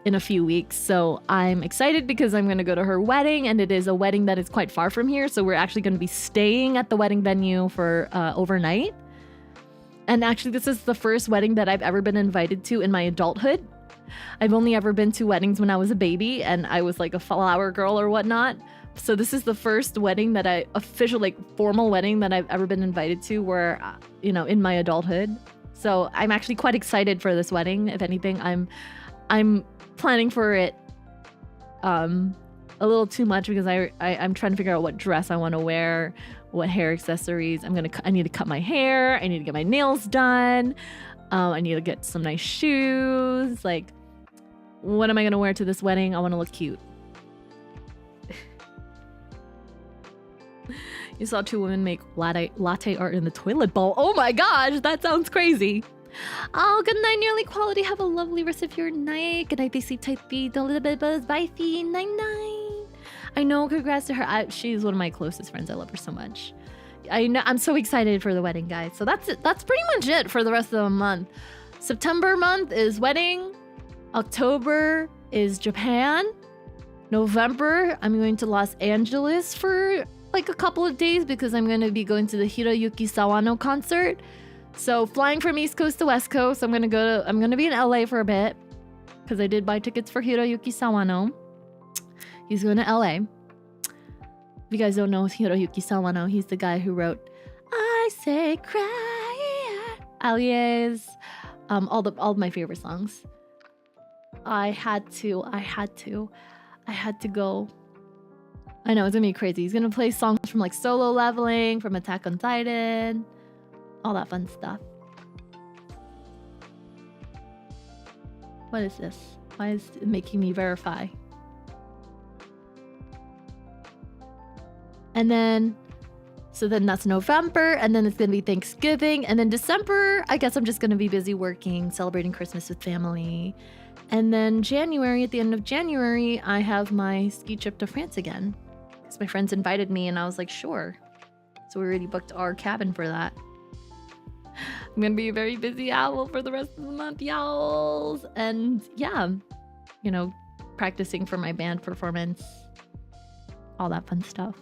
in a few weeks. So I'm excited because I'm going to go to her wedding, and it is a wedding that is quite far from here. So we're actually going to be staying at the wedding venue for overnight. And actually, this is the first wedding that I've ever been invited to in my adulthood. I've only ever been to weddings when I was a baby and I was like a flower girl or whatnot. So this is the first wedding that formal wedding that I've ever been invited to where, in my adulthood. So I'm actually quite excited for this wedding. If anything, I'm planning for it a little too much because I'm trying to figure out what dress I want to wear, what hair accessories. I need to cut my hair. I need to get my nails done. I need to get some nice shoes. Like, what am I going to wear to this wedding? I want to look cute. You saw two women make latte art in the toilet bowl. Oh my gosh, that sounds crazy. Oh, good night, nearly quality. Have a lovely rest of your night. Good night, they sleep tight feet. Don't let it buzz. Bye, feet. Night. I know, congrats to her. She's one of my closest friends. I love her so much. I know, I'm so excited for the wedding, guys. So that's it. That's pretty much it for the rest of the month. September month is wedding. October is Japan. November, I'm going to Los Angeles for like a couple of days because I'm going to be going to the Hiroyuki Sawano concert. So flying from East Coast to West Coast, I'm going to be in LA for a bit because I did buy tickets for Hiroyuki Sawano. He's going to LA. If you guys don't know Hiroyuki Sawano, he's the guy who wrote I Say Cry, Allies, all of my favorite songs. I had to go. I know, it's gonna be crazy. He's gonna play songs from like Solo Leveling, from Attack on Titan, all that fun stuff. What is this? Why is it making me verify? And then that's November, and then it's gonna be Thanksgiving, and then December, I guess I'm just gonna be busy working, celebrating Christmas with family. And then January, at the end of January, I have my ski trip to France again. Because my friends invited me, and I was like, sure. So we already booked our cabin for that. I'm gonna be a very busy owl for the rest of the month, y'alls. And yeah, practicing for my band performance, all that fun stuff.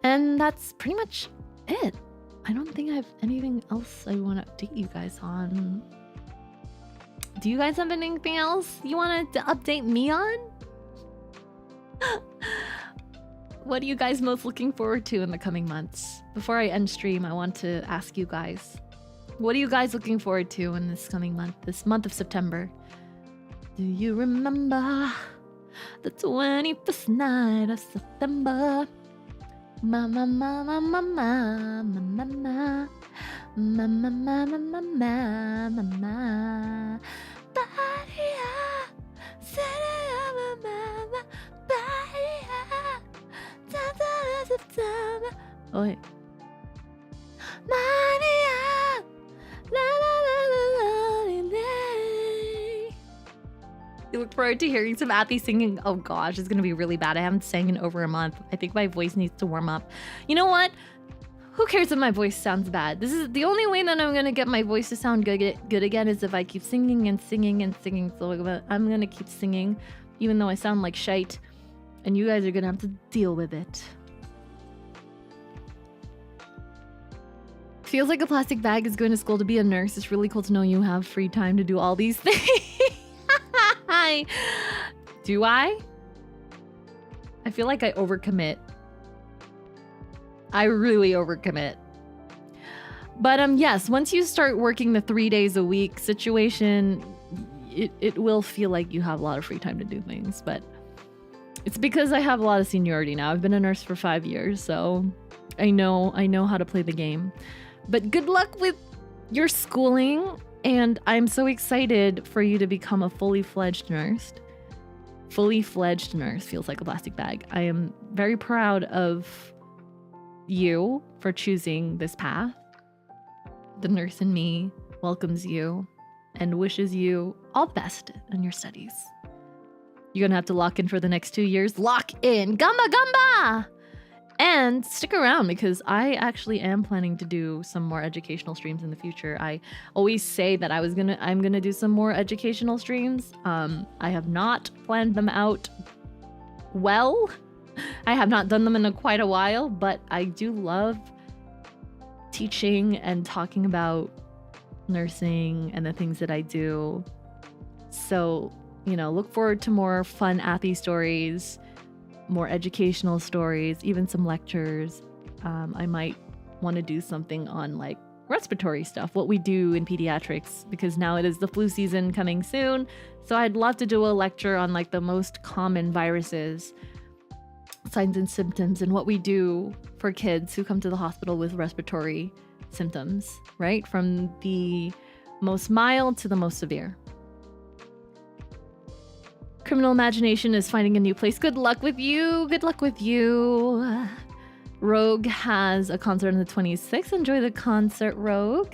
And that's pretty much it. I don't think I have anything else I want to update you guys on. Do you guys have anything else you want to update me on? What are you guys most looking forward to in the coming months? Before I end stream, I want to ask you guys, what are you guys looking forward to in this coming month, this month of September? Do you remember the 21st night of September? Mama, mama, mama, mama, mama, mama, mama, mama, mama, Badia, Sarah, mama, Badia, Tata, September. Oh wait. Mania, la la la la la la. You look forward to hearing some Athy singing. Oh gosh, it's gonna be really bad. I haven't sang in over a month. I think my voice needs to warm up. You know what? Who cares if my voice sounds bad? This is the only way that I'm gonna get my voice to sound good again is if I keep singing and singing and singing. So I'm gonna keep singing, even though I sound like shite, and you guys are gonna have to deal with it. Feels like a plastic bag is going to school to be a nurse. It's really cool to know you have free time to do all these things. Do I? I feel like I overcommit. I really overcommit. But yes, once you start working the 3 days a week situation, it will feel like you have a lot of free time to do things. But it's because I have a lot of seniority now. I've been a nurse for 5 years, so I know how to play the game. But good luck with your schooling, and I'm so excited for you to become a fully fledged nurse. Fully fledged nurse feels like a plastic bag. I am very proud of you for choosing this path. The nurse in me welcomes you and wishes you all the best in your studies. You're gonna have to lock in for the next 2 years. Lock in! Gamba gamba! And stick around because I actually am planning to do some more educational streams in the future. I always say that I'm gonna do some more educational streams. I have not planned them out well. I have not done them in quite a while, but I do love teaching and talking about nursing and the things that I do. So, look forward to more fun ATHY stories, more educational stories, even some lectures. I might want to do something on like respiratory stuff, what we do in pediatrics, because now it is the flu season coming soon. So I'd love to do a lecture on like the most common viruses, signs and symptoms, and what we do for kids who come to the hospital with respiratory symptoms, right? From the most mild to the most severe. Criminal Imagination is finding a new place. Good luck with you. Good luck with you. Rogue has a concert on the 26th. Enjoy the concert, Rogue.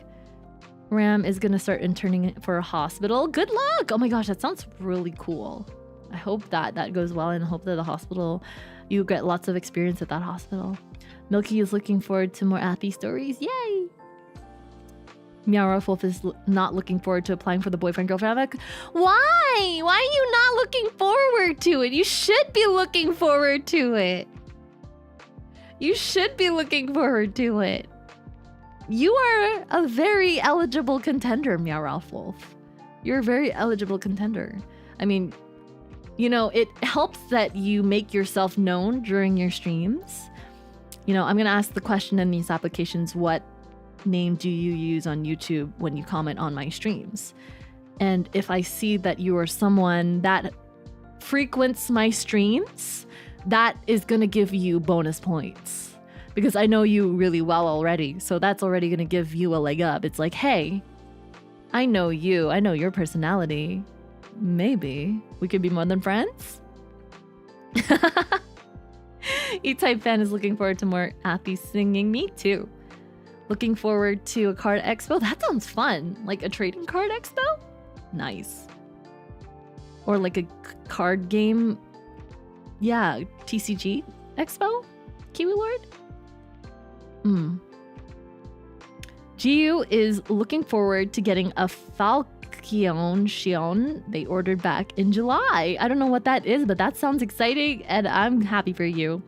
Ram is going to start interning for a hospital. Good luck. Oh my gosh, that sounds really cool. I hope that goes well, and I hope that the hospital, you get lots of experience at that hospital. Milky is looking forward to more ATHY stories. Yay! Meow Wolf is not looking forward to applying for the boyfriend-girlfriend. I'm like, why? Why are you not looking forward to it? You should be looking forward to it. You should be looking forward to it. You are a very eligible contender, Meow Wolf. You're a very eligible contender. I mean, it helps that you make yourself known during your streams. I'm going to ask the question in these applications, what name do you use on YouTube when you comment on my streams? And if I see that you are someone that frequents my streams, that is going to give you bonus points because I know you really well already. So that's already going to give you a leg up. It's like, hey, I know you. I know your personality. Maybe we could be more than friends. E-Type fan is looking forward to more ATHY singing. Me too. Looking forward to a card expo. That sounds fun. Like a trading card expo? Nice. Or like a card game. Yeah, TCG expo? Kiwi Lord? Giu is looking forward to getting a Falcon Shion they ordered back in July. I don't know what that is, but that sounds exciting and I'm happy for you.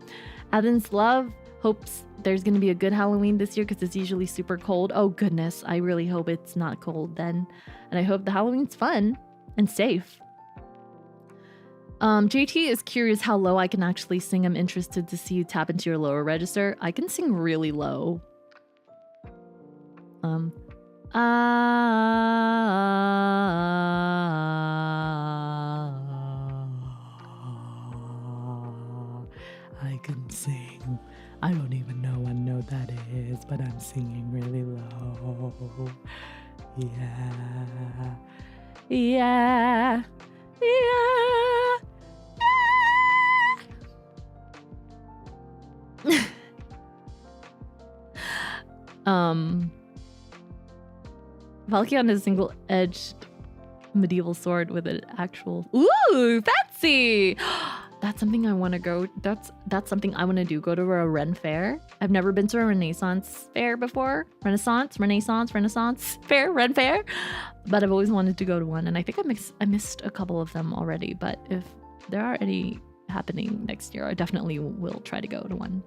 Athens Love hopes there's going to be a good Halloween this year because it's usually super cold. Oh goodness, I really hope it's not cold then. And I hope the Halloween's fun and safe. JT is curious how low I can actually sing. I'm interested to see you tap into your lower register. I can sing really low. I can sing. I don't even know what note that is, but I'm singing really low. Yeah. Yeah. Yeah. Valkion is a single-edged medieval sword with an actual... Ooh, fancy! That's something I want to go. That's something I want to do. Go to a Ren fair. I've never been to a Renaissance fair before. Renaissance fair, Ren fair. But I've always wanted to go to one, and I think I missed a couple of them already. But if there are any happening next year, I definitely will try to go to one.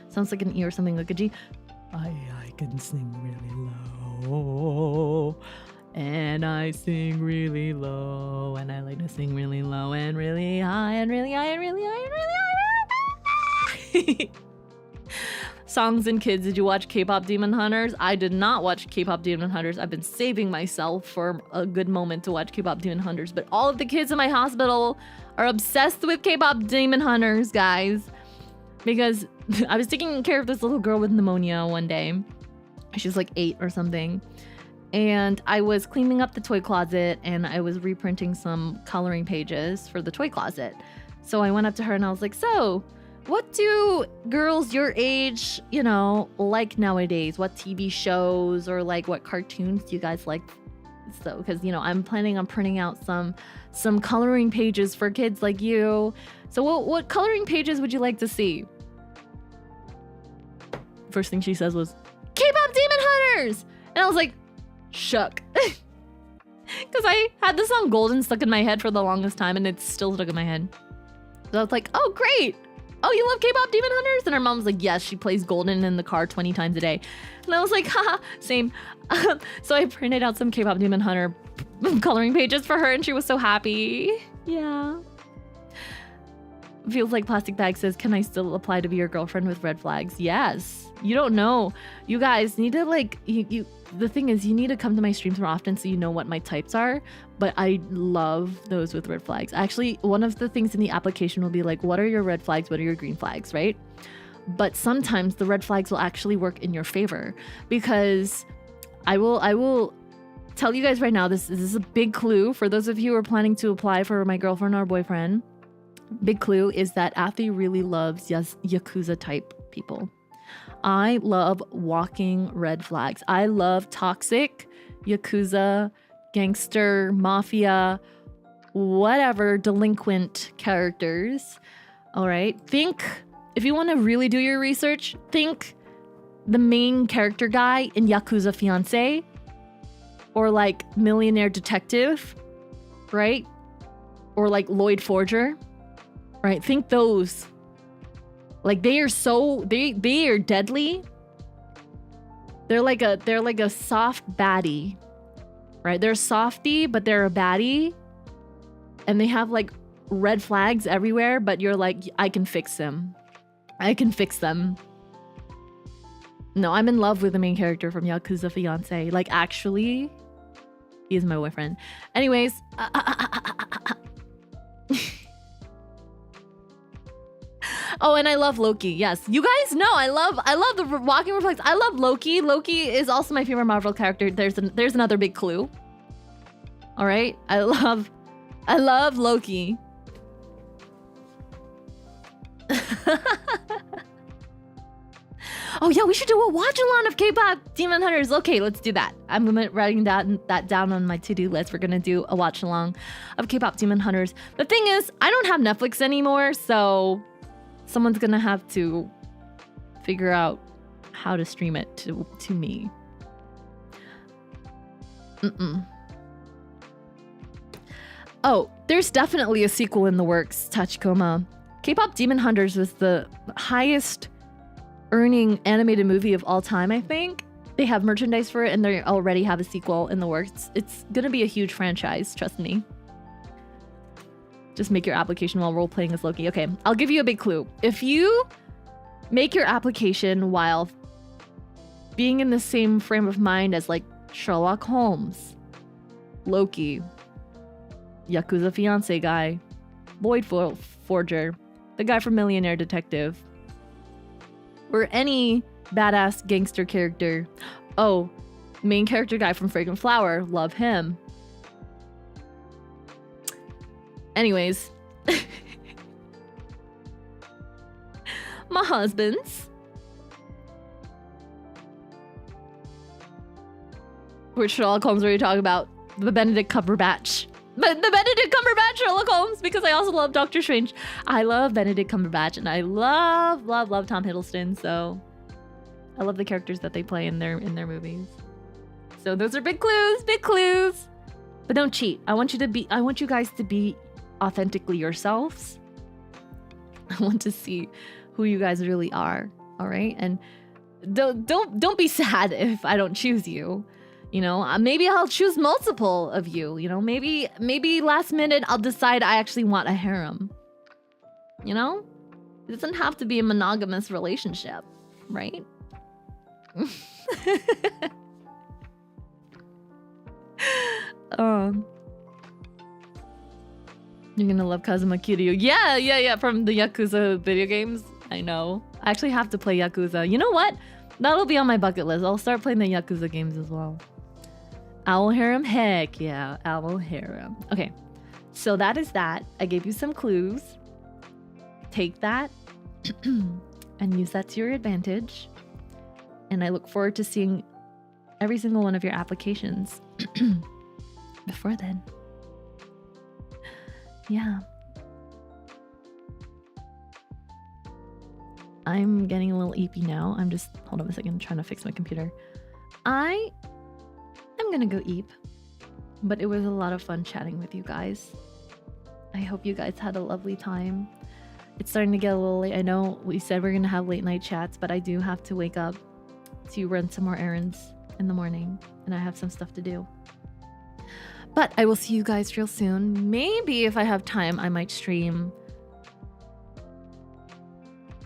Sounds like an E or something like a G. I can sing really low. And I sing really low, and I like to sing really low and really high and really high and really high and really high. Songs and kids, did you watch K-pop Demon Hunters? I did not watch K-pop Demon Hunters. I've been saving myself for a good moment to watch K-pop Demon Hunters, but all of the kids in my hospital are obsessed with K-pop Demon Hunters, guys. Because I was taking care of this little girl with pneumonia one day. She's like 8 or something. And I was cleaning up the toy closet and I was reprinting some coloring pages for the toy closet. So I went up to her and I was like, so what do girls your age, you know, like nowadays? What TV shows or like what cartoons do you guys like? So, because, you know, I'm planning on printing out some coloring pages for kids like you. So what coloring pages would you like to see? First thing she says was, K-pop Demon Hunters! And I was like, shook. Because I had the song Golden stuck in my head for the longest time and it's still stuck in my head. So I was like, oh, great. Oh, you love K-pop Demon Hunters? And her mom was like, yes, she plays Golden in the car 20 times a day. And I was like, haha, same. So I printed out some K-pop Demon Hunter coloring pages for her and she was so happy. Yeah. Feels like Plastic Bag says, can I still apply to be your girlfriend with red flags? Yes. You don't know. You guys need to like, the thing is, you need to come to my streams more often so you know what my types are. But I love those with red flags. Actually, one of the things in the application will be like, what are your red flags? What are your green flags, right? But sometimes the red flags will actually work in your favor because I will tell you guys right now, this is a big clue for those of you who are planning to apply for my girlfriend or boyfriend. Big clue is that Athy really loves Yakuza type people. I love walking red flags. I love toxic, Yakuza, gangster, mafia, whatever, delinquent characters. All right. Think, if you want to really do your research, think the main character guy in Yakuza Fiancé or like Millionaire Detective, right? Or like Lloyd Forger, right? Think those. Like they are so they are deadly. They're like a soft baddie, right? They're softy, but they're a baddie, and they have like red flags everywhere. But you're like, I can fix them. I can fix them. No, I'm in love with the main character from Yakuza Fiancé. Like actually, he is my boyfriend. Anyways. Oh, and I love Loki. Yes, you guys know I love the walking reflex. I love Loki. Loki is also my favorite Marvel character. There's another big clue. All right, I love Loki. Oh yeah, we should do a watch-along of K-pop Demon Hunters. Okay, let's do that. I'm writing that down on my to-do list. We're gonna do a watch-along of K-pop Demon Hunters. The thing is, I don't have Netflix anymore, so someone's gonna have to figure out how to stream it to me. Oh, there's definitely a sequel in the works, Tachikoma. K-pop Demon Hunters was the highest earning animated movie of all time, I think. They have merchandise for it and they already have a sequel in the works. It's gonna be a huge franchise, trust me. Just make your application while role-playing as Loki. Okay, I'll give you a big clue. If you make your application while being in the same frame of mind as like Sherlock Holmes, Loki, Yakuza Fiancé guy, Lloyd Forger, the guy from Millionaire Detective, or any badass gangster character. Oh, main character guy from Fragrant Flower, love him. Anyways, my husband's, which Sherlock Holmes already talked about, the Benedict Cumberbatch. But the Benedict Cumberbatch Sherlock Holmes, because I also love Doctor Strange. I love Benedict Cumberbatch, and I love Tom Hiddleston. So I love the characters that they play in their movies. So those are big clues. But don't cheat. I want you guys to be authentically yourselves. I want to see who you guys really are. All right, and don't be sad if I don't choose you. You know, maybe I'll choose multiple of you. You know, maybe last minute I'll decide I actually want a harem. You know, it doesn't have to be a monogamous relationship, right? You're gonna love Kazuma Kiryu. Yeah, from the Yakuza video games. I know. I actually have to play Yakuza. You know what? That'll be on my bucket list. I'll start playing the Yakuza games as well. Owl Harem? Heck yeah, Owl Harem. Okay, so that is that. I gave you some clues. Take that and use that to your advantage. And I look forward to seeing every single one of your applications before then. Yeah. I'm getting a little eepy now. Hold on a second, I'm trying to fix my computer. I'm gonna go eep. But it was a lot of fun chatting with you guys. I hope you guys had a lovely time. It's starting to get a little late. I know we said we're gonna have late night chats, but I do have to wake up to run some more errands in the morning, and I have some stuff to do. But I will see you guys real soon. Maybe if I have time, I might stream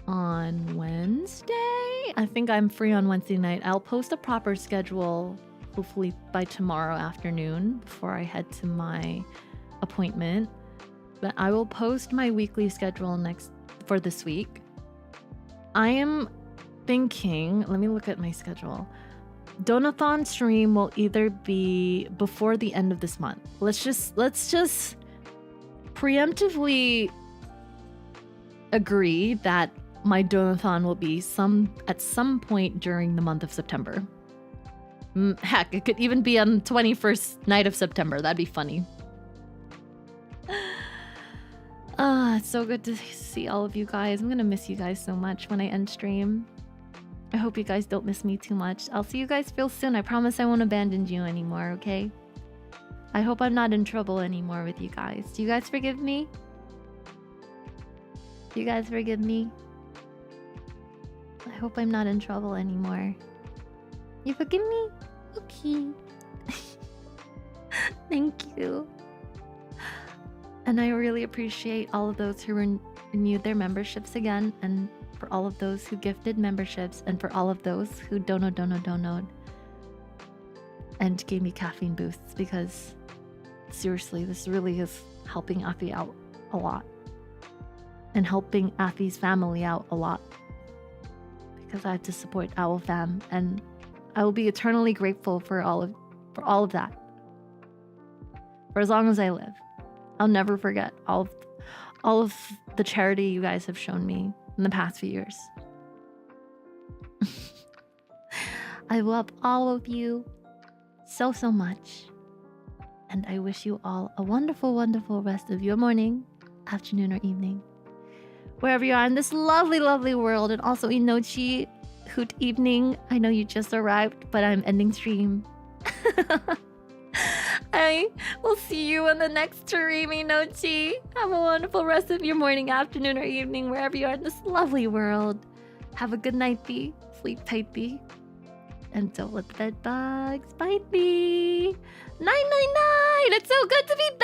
on Wednesday. I think I'm free on Wednesday night. I'll post a proper schedule hopefully by tomorrow afternoon before I head to my appointment. But I will post my weekly schedule for this week. I am thinking, let me look at my schedule. Donathon stream will either be before the end of this month. Let's just preemptively agree that my donathon will be at some point during the month of September. Heck, it could even be on the 21st night of September. That'd be funny. It's so good to see all of you guys. I'm gonna miss you guys so much when I end stream. I hope you guys don't miss me too much. I'll see you guys real soon. I promise I won't abandon you anymore, okay? I hope I'm not in trouble anymore with you guys. Do you guys forgive me? Do you guys forgive me? I hope I'm not in trouble anymore. You forgive me? Okay. Thank you. And I really appreciate all of those who renewed their memberships again, and for all of those who gifted memberships, and for all of those who dono and gave me caffeine boosts, because seriously, this really is helping Athy out a lot, and helping Athy's family out a lot, because I have to support Owl Fam, and I will be eternally grateful for all of that, for as long as I live. I'll never forget all of the charity you guys have shown me in the past few years. I love all of you so much, and I wish you all a wonderful rest of your morning, afternoon, or evening, wherever you are in this lovely world. And also Inochi, hoot evening. I know you just arrived, but I'm ending stream. I will see you in the next stream, Inochi. Have a wonderful rest of your morning, afternoon, or evening, wherever you are in this lovely world. Have a good night, Bee. Sleep tight, Bee. And don't let the bed bugs bite me. Night. It's so good to be back.